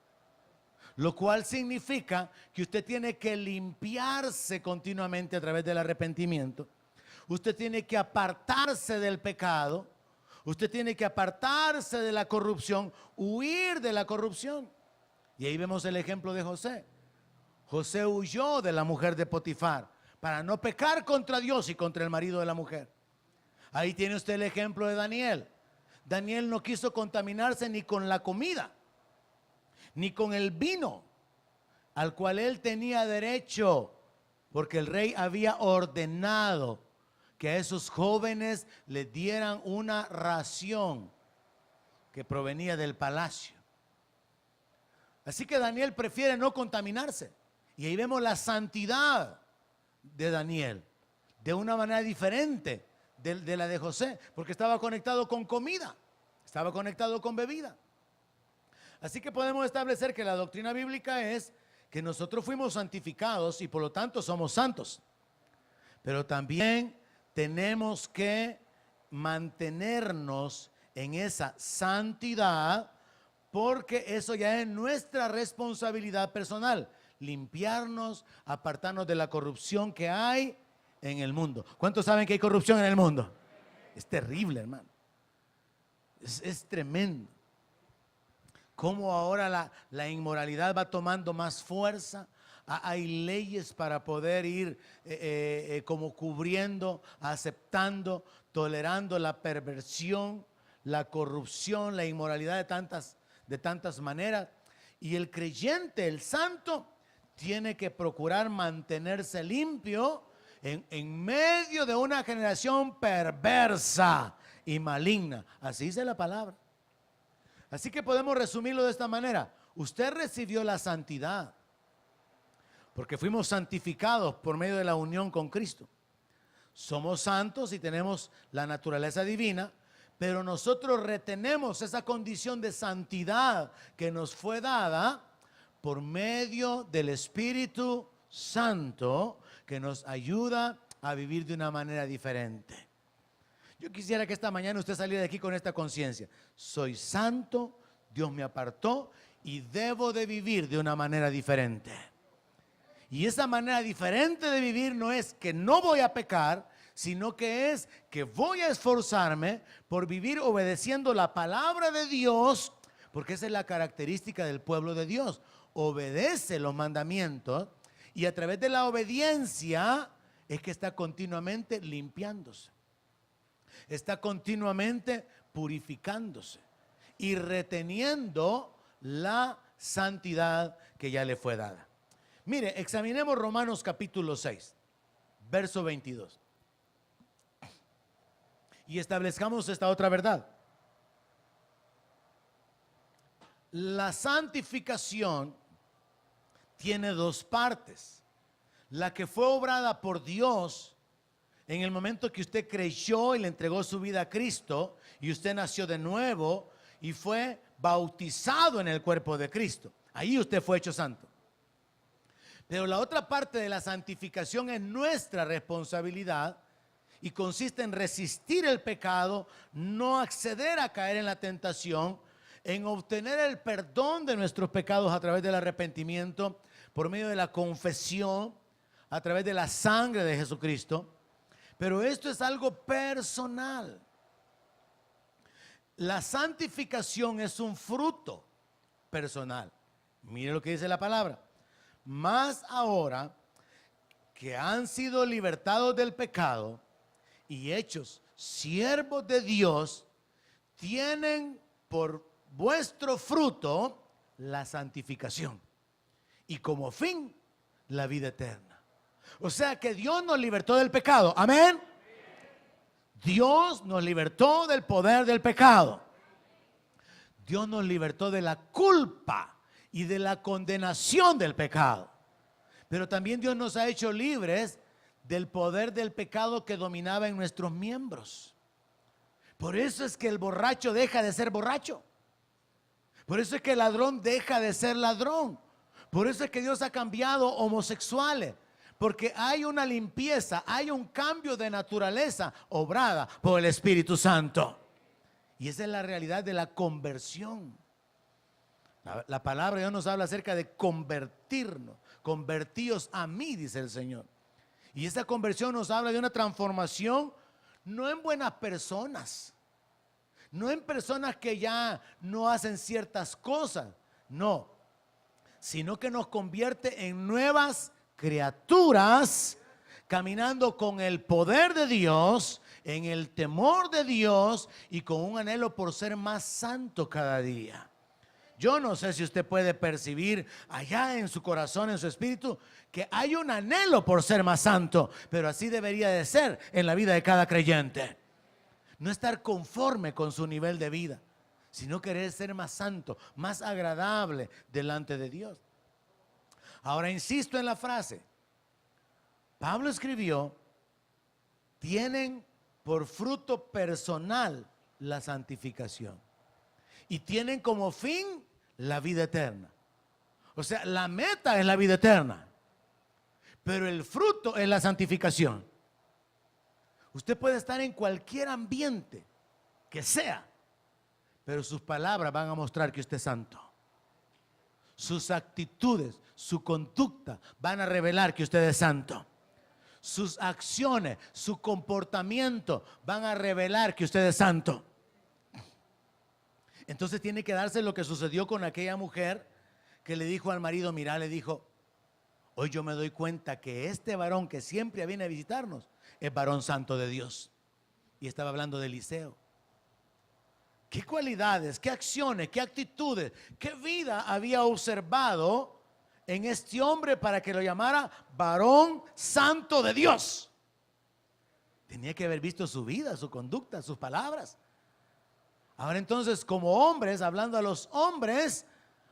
Lo cual significa que usted tiene que limpiarse continuamente a través del arrepentimiento. Usted tiene que apartarse del pecado. Usted tiene que apartarse de la corrupción, huir de la corrupción. Y ahí vemos el ejemplo de José. José huyó de la mujer de Potifar para no pecar contra Dios y contra el marido de la mujer. Ahí tiene usted el ejemplo de Daniel. Daniel no quiso contaminarse ni con la comida, ni con el vino, al cual él tenía derecho, porque el rey había ordenado que a esos jóvenes les dieran una ración que provenía del palacio. Así que Daniel prefiere no contaminarse. Y ahí vemos la santidad de Daniel, de una manera diferente de la de José, porque estaba conectado con comida, estaba conectado con bebida. Así que podemos establecer que la doctrina bíblica es que nosotros fuimos santificados y por lo tanto somos santos. Pero también tenemos que mantenernos en esa santidad, porque eso ya es nuestra responsabilidad personal. Limpiarnos, apartarnos de la corrupción que hay en el mundo. ¿Cuántos saben que hay corrupción en el mundo? Es terrible, hermano. Es tremendo. Cómo ahora la inmoralidad va tomando más fuerza. Hay leyes para poder ir como cubriendo, aceptando, tolerando la perversión, la corrupción, la inmoralidad de tantas maneras. Y el creyente, el santo, tiene que procurar mantenerse limpio en medio de una generación perversa y maligna. Así dice la palabra. Así que podemos resumirlo de esta manera. Usted recibió la santidad porque fuimos santificados por medio de la unión con Cristo. Somos santos y tenemos la naturaleza divina, pero nosotros retenemos esa condición de santidad que nos fue dada por medio del Espíritu Santo, que nos ayuda a vivir de una manera diferente. Yo quisiera que esta mañana usted saliera de aquí con esta conciencia. Soy santo, Dios me apartó y debo de vivir de una manera diferente. Y esa manera diferente de vivir no es que no voy a pecar, sino que es que voy a esforzarme por vivir obedeciendo la palabra de Dios, porque esa es la característica del pueblo de Dios. Obedece los mandamientos y a través de la obediencia es que está continuamente limpiándose. Está continuamente purificándose y reteniendo la santidad que ya le fue dada. Mire, examinemos Romanos capítulo 6, verso 22. Y establezcamos esta otra verdad. La santificación tiene dos partes. La que fue obrada por Dios en el momento que usted creyó y le entregó su vida a Cristo y usted nació de nuevo y fue bautizado en el cuerpo de Cristo. Ahí usted fue hecho santo. Pero la otra parte de la santificación es nuestra responsabilidad y consiste en resistir el pecado, no acceder a caer en la tentación, en obtener el perdón de nuestros pecados a través del arrepentimiento, por medio de la confesión, a través de la sangre de Jesucristo. Pero esto es algo personal. La santificación es un fruto personal. Mire lo que dice la palabra. Más ahora que han sido libertados del pecado y hechos siervos de Dios, tienen por vuestro fruto la santificación y como fin la vida eterna. O sea que Dios nos libertó del pecado. Amén. Dios nos libertó del poder del pecado. Dios nos libertó de la culpa y de la condenación del pecado. Pero también Dios nos ha hecho libres del poder del pecado que dominaba en nuestros miembros. Por eso es que el borracho deja de ser borracho. Por eso es que el ladrón deja de ser ladrón. Por eso es que Dios ha cambiado homosexuales. Porque hay una limpieza, hay un cambio de naturaleza obrada por el Espíritu Santo. Y esa es la realidad de la conversión. La palabra de Dios nos habla acerca de convertirnos. Convertíos a mí, dice el Señor. Y esa conversión nos habla de una transformación, no en buenas personas, no en personas que ya no hacen ciertas cosas, no, sino que nos convierte en nuevas criaturas, caminando con el poder de Dios en el temor de Dios y con un anhelo por ser más santo cada día. Yo no sé si usted puede percibir allá en su corazón, en su espíritu, que hay un anhelo por ser más santo, pero así debería de ser en la vida de cada creyente. No estar conforme con su nivel de vida, sino querer ser más santo, más agradable delante de Dios. Ahora insisto en la frase. Pablo escribió: tienen por fruto personal la santificación y tienen como fin la vida eterna. O sea, la meta es la vida eterna, pero el fruto es la santificación. Usted puede estar en cualquier ambiente que sea, pero sus palabras van a mostrar que usted es santo. Sus actitudes, su conducta van a revelar que usted es santo. Sus acciones, su comportamiento van a revelar que usted es santo. Entonces tiene que darse lo que sucedió con aquella mujer que le dijo al marido, mira, le dijo, hoy yo me doy cuenta que este varón que siempre viene a visitarnos es varón santo de Dios. Y estaba hablando de Eliseo. ¿Qué cualidades, qué acciones, qué actitudes, qué vida había observado en este hombre para que lo llamara varón santo de Dios? Tenía que haber visto su vida, su conducta, sus palabras. Ahora entonces, como hombres, hablando a los hombres,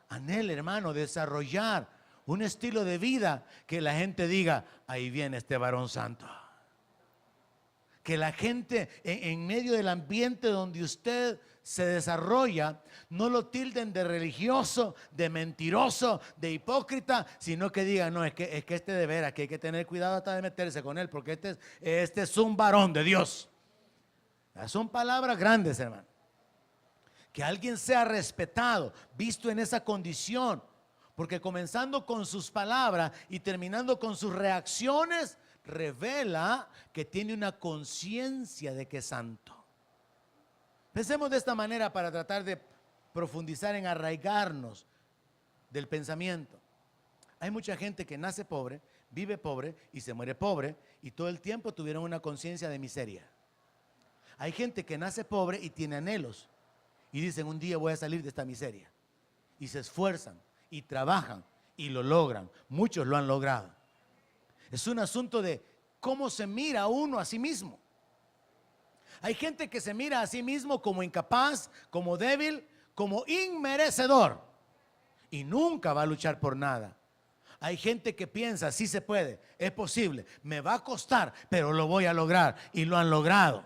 anhela, hermano, desarrollar un estilo de vida que la gente diga, ahí viene este varón santo. Que la gente en medio del ambiente donde usted se desarrolla, no lo tilden de religioso, de mentiroso, de hipócrita, sino que digan, no, es que este de veras, que hay que tener cuidado hasta de meterse con él, porque este es un varón de Dios. Son palabras grandes, hermano. Que alguien sea respetado, visto en esa condición, porque comenzando con sus palabras y terminando con sus reacciones, revela que tiene una conciencia de que es santo. Pensemos de esta manera para tratar de profundizar en arraigarnos del pensamiento. Hay mucha gente que nace pobre, vive pobre y se muere pobre, y todo el tiempo tuvieron una conciencia de miseria. Hay gente que nace pobre y tiene anhelos y dicen, un día voy a salir de esta miseria, y se esfuerzan y trabajan y lo logran. Muchos lo han logrado. Es un asunto de cómo se mira uno a sí mismo. Hay gente que se mira a sí mismo como incapaz, como débil, como inmerecedor, y nunca va a luchar por nada. Hay gente que piensa, sí se puede, es posible, me va a costar, pero lo voy a lograr, y lo han logrado.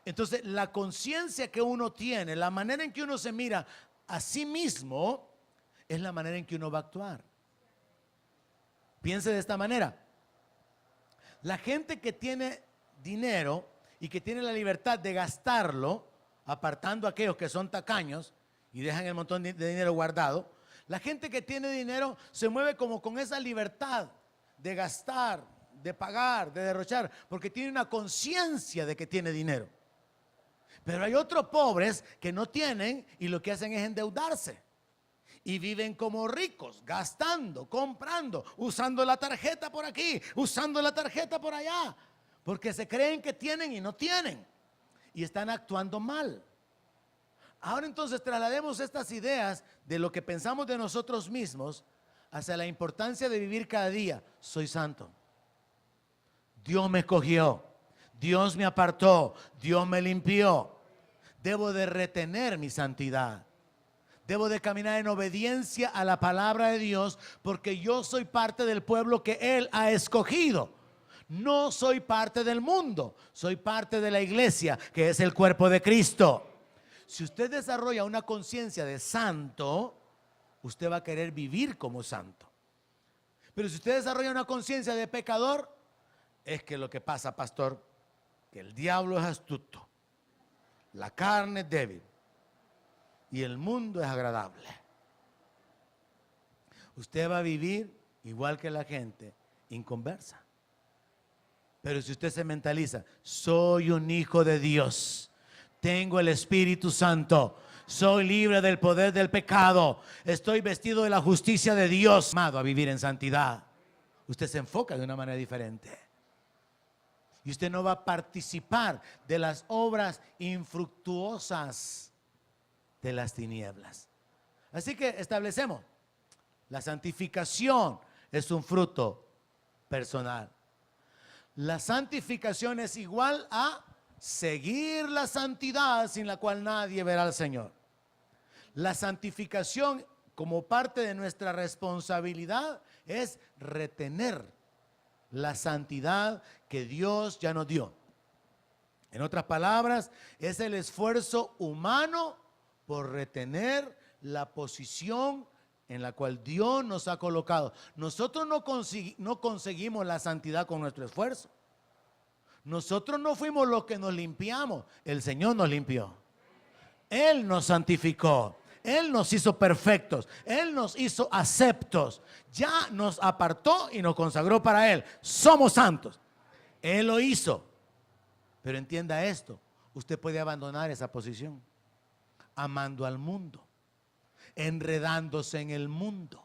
Entonces, la conciencia que uno tiene, la manera en que uno se mira a sí mismo, es la manera en que uno va a actuar. Piense de esta manera. La gente que tiene dinero y que tiene la libertad de gastarlo, apartando a aquellos que son tacaños y dejan el montón de dinero guardado, la gente que tiene dinero se mueve como con esa libertad de gastar, de pagar, de derrochar, porque tiene una conciencia de que tiene dinero. Pero hay otros pobres que no tienen y lo que hacen es endeudarse. Y viven como ricos, gastando, comprando, usando la tarjeta por aquí, usando la tarjeta por allá, porque se creen que tienen y no tienen, y están actuando mal. Ahora entonces traslademos estas ideas de lo que pensamos de nosotros mismos hacia la importancia de vivir cada día. Soy santo. Dios me escogió, Dios me apartó, Dios me limpió. Debo de retener mi santidad. Debo de caminar en obediencia a la palabra de Dios, porque yo soy parte del pueblo que Él ha escogido. No soy parte del mundo, soy parte de la iglesia, que es el cuerpo de Cristo. Si usted desarrolla una conciencia de santo, usted va a querer vivir como santo. Pero si usted desarrolla una conciencia de pecador, es que lo que pasa, pastor, que el diablo es astuto, la carne es débil y el mundo es agradable. Usted va a vivir igual que la gente, inconversa. Pero si usted se mentaliza, soy un hijo de Dios, tengo el Espíritu Santo, soy libre del poder del pecado, estoy vestido de la justicia de Dios, llamado a vivir en santidad, usted se enfoca de una manera diferente. Y usted no va a participar de las obras infructuosas de las tinieblas. Así que establecemos, la santificación es un fruto personal. La santificación es igual a seguir la santidad sin la cual nadie verá al Señor. La santificación, como parte de nuestra responsabilidad, es retener la santidad que Dios ya nos dio. En otras palabras, es el esfuerzo humano por retener la posición en la cual Dios nos ha colocado. Nosotros no conseguimos la santidad con nuestro esfuerzo. Nosotros no fuimos los que nos limpiamos. El Señor nos limpió. Él nos santificó. Él nos hizo perfectos. Él nos hizo aceptos. Ya nos apartó y nos consagró para Él. Somos santos. Él lo hizo. Pero entienda esto. Usted puede abandonar esa posición amando al mundo, enredándose en el mundo.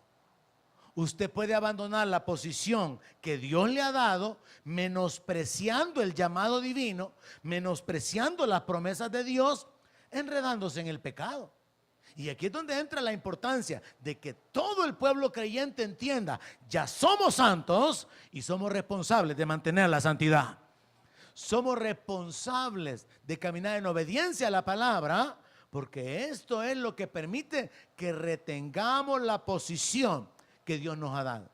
Usted puede abandonar la posición que Dios le ha dado, menospreciando el llamado divino, menospreciando las promesas de Dios, enredándose en el pecado. Y aquí es donde entra la importancia de que todo el pueblo creyente entienda, ya somos santos y somos responsables de mantener la santidad. Somos responsables de caminar en obediencia a la palabra, porque esto es lo que permite que retengamos la posición que Dios nos ha dado.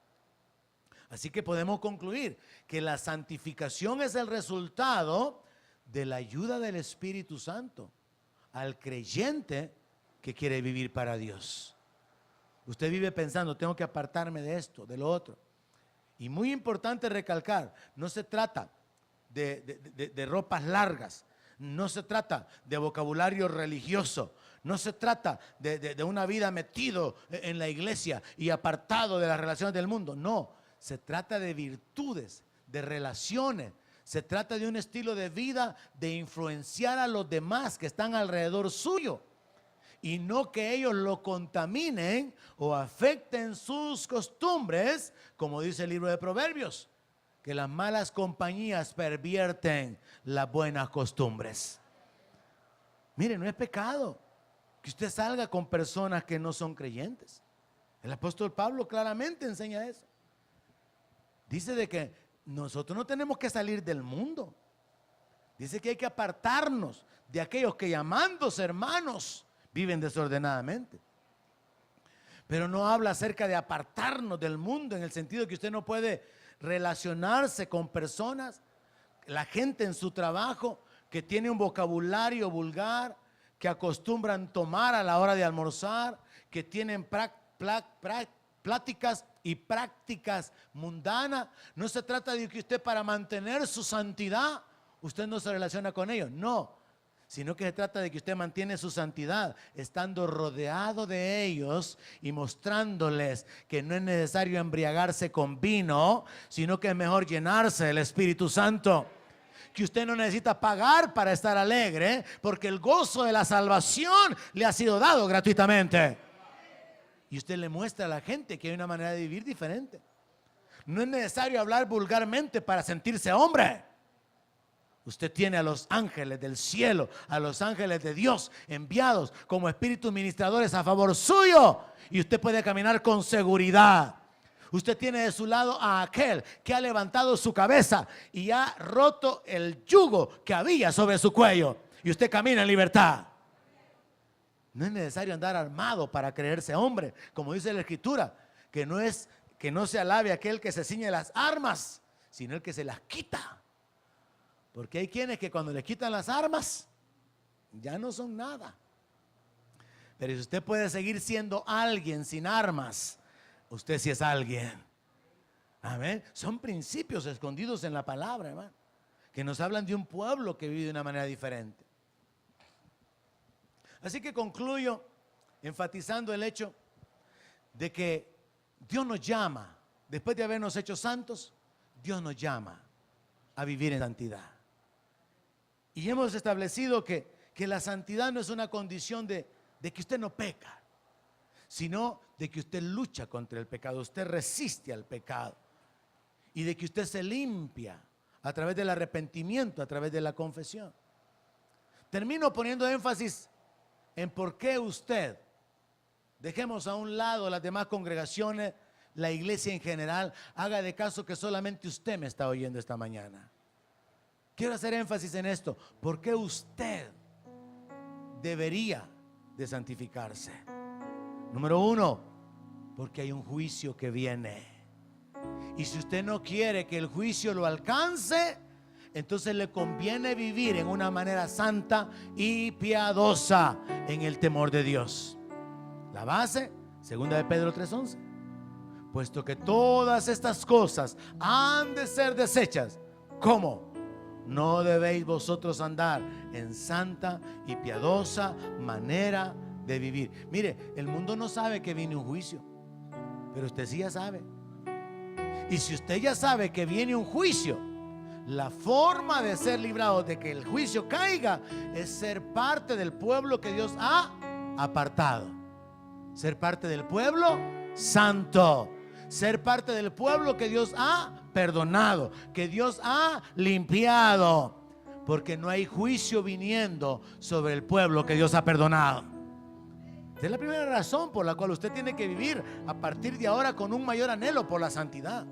Así que podemos concluir que la santificación es el resultado de la ayuda del Espíritu Santo al creyente que quiere vivir para Dios. Usted vive pensando, tengo que apartarme de esto, de lo otro. Y muy importante recalcar, no se trata de ropas largas, no se trata de vocabulario religioso, no se trata de una vida metido en la iglesia y apartado de las relaciones del mundo. No, se trata de virtudes, de relaciones. Se trata de un estilo de vida de influenciar a los demás que están alrededor suyo y no que ellos lo contaminen o afecten sus costumbres, como dice el libro de Proverbios, que las malas compañías pervierten las buenas costumbres. Mire, no es pecado que usted salga con personas que no son creyentes. El apóstol Pablo claramente enseña eso. Dice de que nosotros no tenemos que salir del mundo. Dice que hay que apartarnos de aquellos que, llamándose hermanos, viven desordenadamente. Pero no habla acerca de apartarnos del mundo en el sentido de que usted no puede relacionarse con personas, la gente en su trabajo que tiene un vocabulario vulgar, que acostumbran tomar a la hora de almorzar, que tienen pláticas y prácticas mundanas. No se trata de que usted, para mantener su santidad, usted no se relaciona con ellos, no, sino que se trata de que usted mantiene su santidad estando rodeado de ellos y mostrándoles que no es necesario embriagarse con vino, sino que es mejor llenarse del Espíritu Santo. Que usted no necesita pagar para estar alegre, porque el gozo de la salvación le ha sido dado gratuitamente. Y usted le muestra a la gente que hay una manera de vivir diferente. No es necesario hablar vulgarmente para sentirse hombre. Usted tiene a los ángeles del cielo, a los ángeles de Dios enviados como espíritus ministradores a favor suyo, y usted puede caminar con seguridad. Usted tiene de su lado a aquel que ha levantado su cabeza y ha roto el yugo que había sobre su cuello, y usted camina en libertad. No es necesario andar armado para creerse hombre, como dice la Escritura, que no se alabe aquel que se ciñe las armas, sino el que se las quita. Porque hay quienes que cuando les quitan las armas, ya no son nada. Pero si usted puede seguir siendo alguien sin armas, usted sí es alguien. Amén. Son principios escondidos en la palabra, hermano, que nos hablan de un pueblo que vive de una manera diferente. Así que concluyo enfatizando el hecho de que Dios nos llama, después de habernos hecho santos, Dios nos llama a vivir en santidad. Y hemos establecido que la santidad no es una condición de que usted no peca, sino de que usted lucha contra el pecado, usted resiste al pecado, y de que usted se limpia a través del arrepentimiento, a través de la confesión. Termino poniendo énfasis en por qué usted, dejemos a un lado las demás congregaciones, la iglesia en general, haga de caso que solamente usted me está oyendo esta mañana. Quiero hacer énfasis en esto. ¿Por qué usted debería de santificarse? Número uno, porque hay un juicio que viene. Y si usted no quiere que el juicio lo alcance, entonces le conviene vivir en una manera santa y piadosa en el temor de Dios. La base, 2 de Pedro 3:11. Puesto que todas estas cosas han de ser deshechas, ¿cómo? No debéis vosotros andar en santa y piadosa manera de vivir. Mire, el mundo no sabe que viene un juicio, pero usted sí ya sabe. Y si usted ya sabe que viene un juicio, la forma de ser librado de que el juicio caiga es ser parte del pueblo que Dios ha apartado. Ser parte del pueblo santo. Ser parte del pueblo que Dios ha perdonado, que Dios ha limpiado. Porque no hay juicio viniendo sobre el pueblo que Dios ha perdonado. Esta es la primera razón por la cual usted tiene que vivir a partir de ahora con un mayor anhelo por la santidad.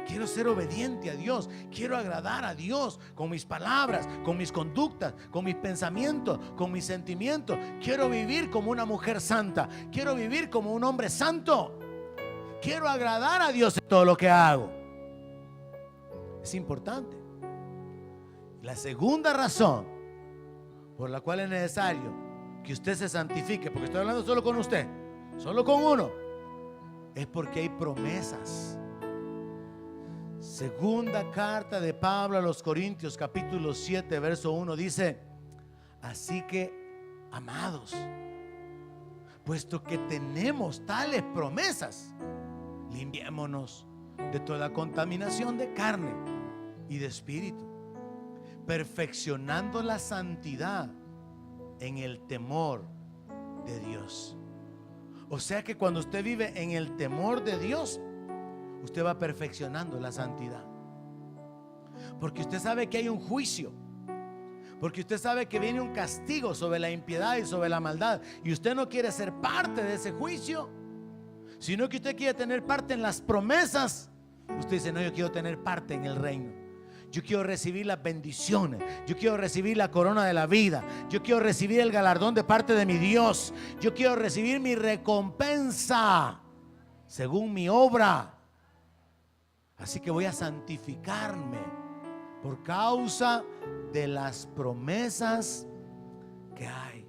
Quiero ser obediente a Dios, quiero agradar a Dios con mis palabras, con mis conductas, con mis pensamientos, con mis sentimientos. Quiero vivir como una mujer santa, quiero vivir como un hombre santo. Quiero agradar a Dios en todo lo que hago. Es importante. La segunda razón por la cual es necesario que usted se santifique, porque estoy hablando solo con usted, solo con uno, es porque hay promesas. Segunda carta de Pablo a los Corintios, capítulo 7, verso 1, dice: así que, amados, puesto que tenemos tales promesas, limpiémonos de toda contaminación de carne y de espíritu, perfeccionando la santidad en el temor de Dios. O sea que cuando usted vive en el temor de Dios, usted va perfeccionando la santidad. Porque usted sabe que hay un juicio. Porque usted sabe que viene un castigo sobre la impiedad y sobre la maldad. Y usted no quiere ser parte de ese juicio, sino que usted quiere tener parte en las promesas. Usted dice: no, yo quiero tener parte en el reino. Yo quiero recibir las bendiciones. Yo quiero recibir la corona de la vida. Yo quiero recibir el galardón de parte de mi Dios. Yo quiero recibir mi recompensa según mi obra. Así que voy a santificarme por causa de las promesas que hay.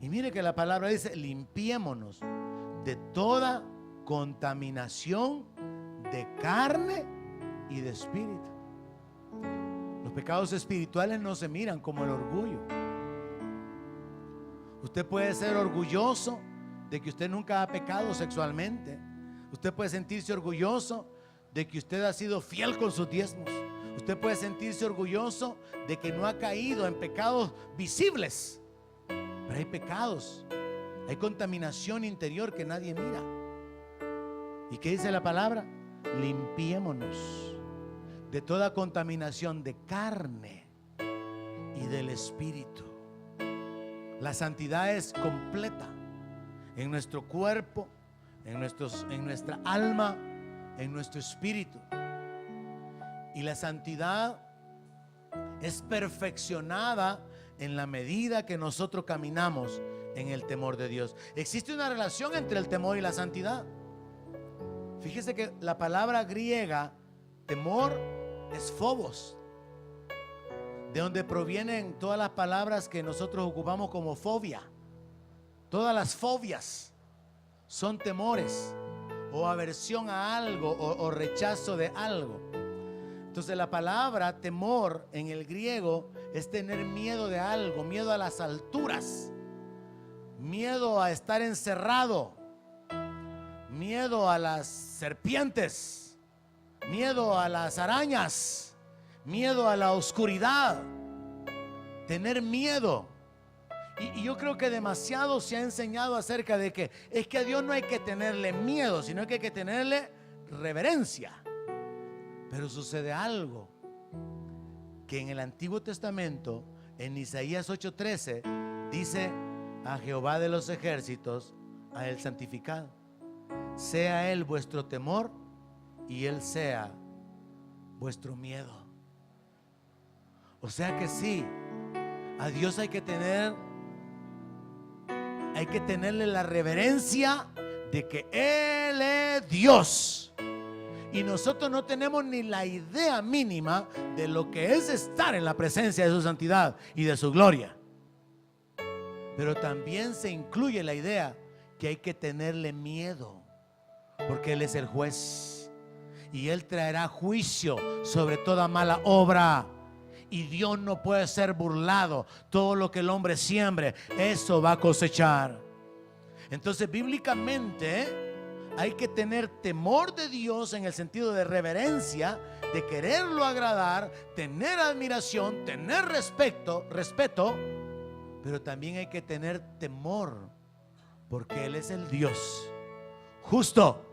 Y mire que la palabra dice: limpiémonos de toda contaminación de carne y de espíritu. Los pecados espirituales no se miran como el orgullo. Usted puede ser orgulloso de que usted nunca ha pecado sexualmente. Usted puede sentirse orgulloso de que usted ha sido fiel con sus diezmos. Usted puede sentirse orgulloso de que no ha caído en pecados visibles. Pero hay pecados, hay contaminación interior que nadie mira. ¿Y qué dice la palabra? Limpiémonos de toda contaminación de carne y del espíritu. La santidad es completa en nuestro cuerpo, en nuestra alma, en nuestro espíritu. Y la santidad es perfeccionada en la medida que nosotros caminamos en el temor de Dios. Existe una relación entre el temor y la santidad. Fíjese que la palabra griega temor es phobos, de donde provienen todas las palabras que nosotros ocupamos como fobia. Todas las fobias son temores o aversión a algo o rechazo de algo. Entonces la palabra temor en el griego es tener miedo de algo, miedo a las alturas, miedo a estar encerrado, miedo a las serpientes, miedo a las arañas, miedo a la oscuridad, tener miedo. Y yo creo que demasiado se ha enseñado acerca de que es que a Dios no hay que tenerle miedo, sino que hay que tenerle reverencia. Pero sucede algo. que en el Antiguo Testamento, en Isaías 8:13, dice: a Jehová de los ejércitos, a él santificado, sea él vuestro temor y él sea vuestro miedo. O sea que sí, a Dios hay que tenerle la reverencia de que Él es Dios. Y nosotros no tenemos ni la idea mínima de lo que es estar en la presencia de su santidad y de su gloria. Pero también se incluye la idea que hay que tenerle miedo, porque Él es el juez y Él traerá juicio sobre toda mala obra. Y Dios no puede ser burlado. Todo lo que el hombre siembre, eso va a cosechar. Entonces, bíblicamente, hay que tener temor de Dios en el sentido de reverencia, de quererlo agradar, tener admiración, tener respeto, pero también hay que tener temor, porque Él es el Dios justo.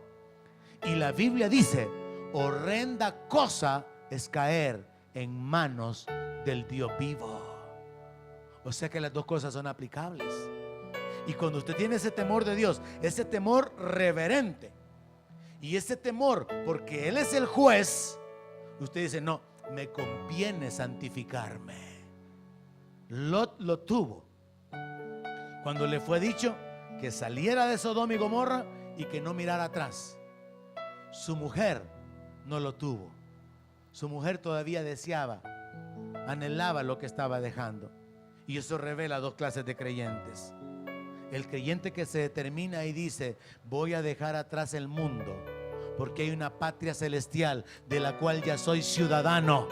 Y la Biblia dice: horrenda cosa es caer en manos del Dios vivo. O sea que las dos cosas son aplicables. Y cuando usted tiene ese temor de Dios, ese temor reverente y ese temor porque Él es el juez, usted dice: no, me conviene santificarme. Lot lo tuvo cuando le fue dicho que saliera de Sodoma y Gomorra y que no mirara atrás. Su mujer no lo tuvo. Su mujer todavía deseaba, anhelaba lo que estaba dejando. Y eso revela dos clases de creyentes: el creyente que se determina y dice: voy a dejar atrás el mundo, porque hay una patria celestial de la cual ya soy ciudadano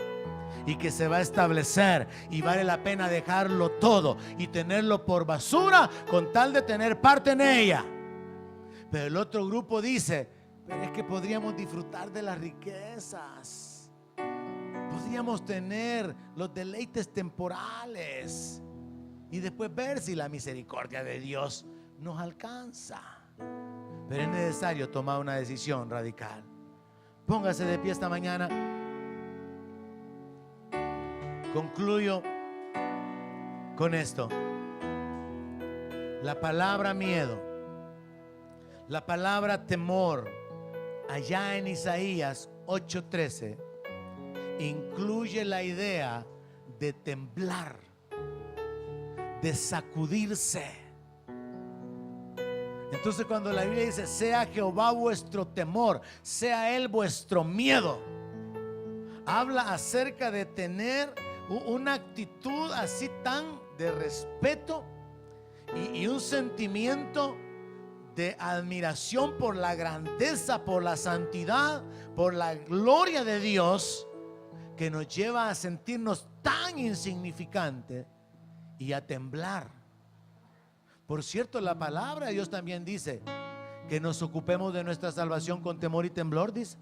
y que se va a establecer, y vale la pena dejarlo todo y tenerlo por basura con tal de tener parte en ella. Pero el otro grupo dice: pero es que podríamos disfrutar de las riquezas, podríamos tener los deleites temporales y después ver si la misericordia de Dios nos alcanza. Pero es necesario tomar una decisión radical. Póngase de pie esta mañana. Concluyo con esto. La palabra miedo, la palabra temor, allá en Isaías 8:13, incluye la idea de temblar, de sacudirse. Entonces, cuando la Biblia dice: sea Jehová vuestro temor, sea Él vuestro miedo, habla acerca de tener una actitud así tan de respeto y un sentimiento de admiración por la grandeza, por la santidad, por la gloria de Dios, que nos lleva a sentirnos tan insignificantes y a temblar. Por cierto, la palabra de Dios también dice que nos ocupemos de nuestra salvación con temor y temblor, dice.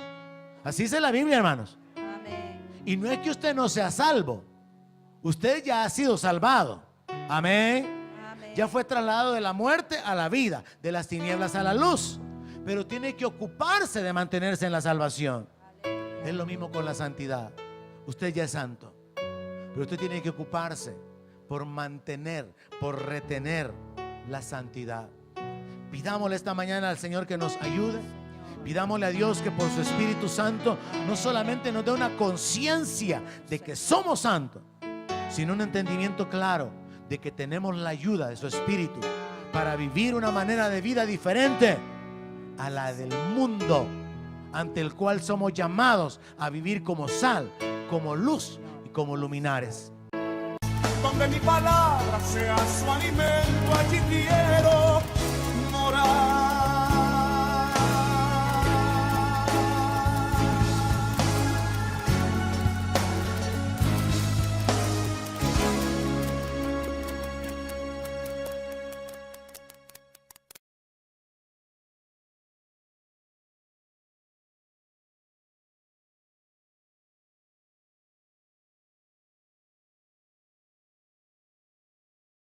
Así dice la Biblia, hermanos. Amén. Y no es que usted no sea salvo, usted ya ha sido salvado. Amén. Amén. Ya fue trasladado de la muerte a la vida, de las tinieblas a la luz, pero tiene que ocuparse de mantenerse en la salvación. Es lo mismo con la santidad. Usted ya es santo, pero usted tiene que ocuparse por mantener, por retener la santidad. Pidámosle esta mañana al Señor que nos ayude. Pidámosle a Dios que por su Espíritu Santo no solamente nos dé una conciencia de que somos santos, sino un entendimiento claro de que tenemos la ayuda de su Espíritu para vivir una manera de vida diferente a la del mundo, ante el cual somos llamados a vivir como sal, como luz y como luminares. Donde mi palabra sea su alimento, allí quiero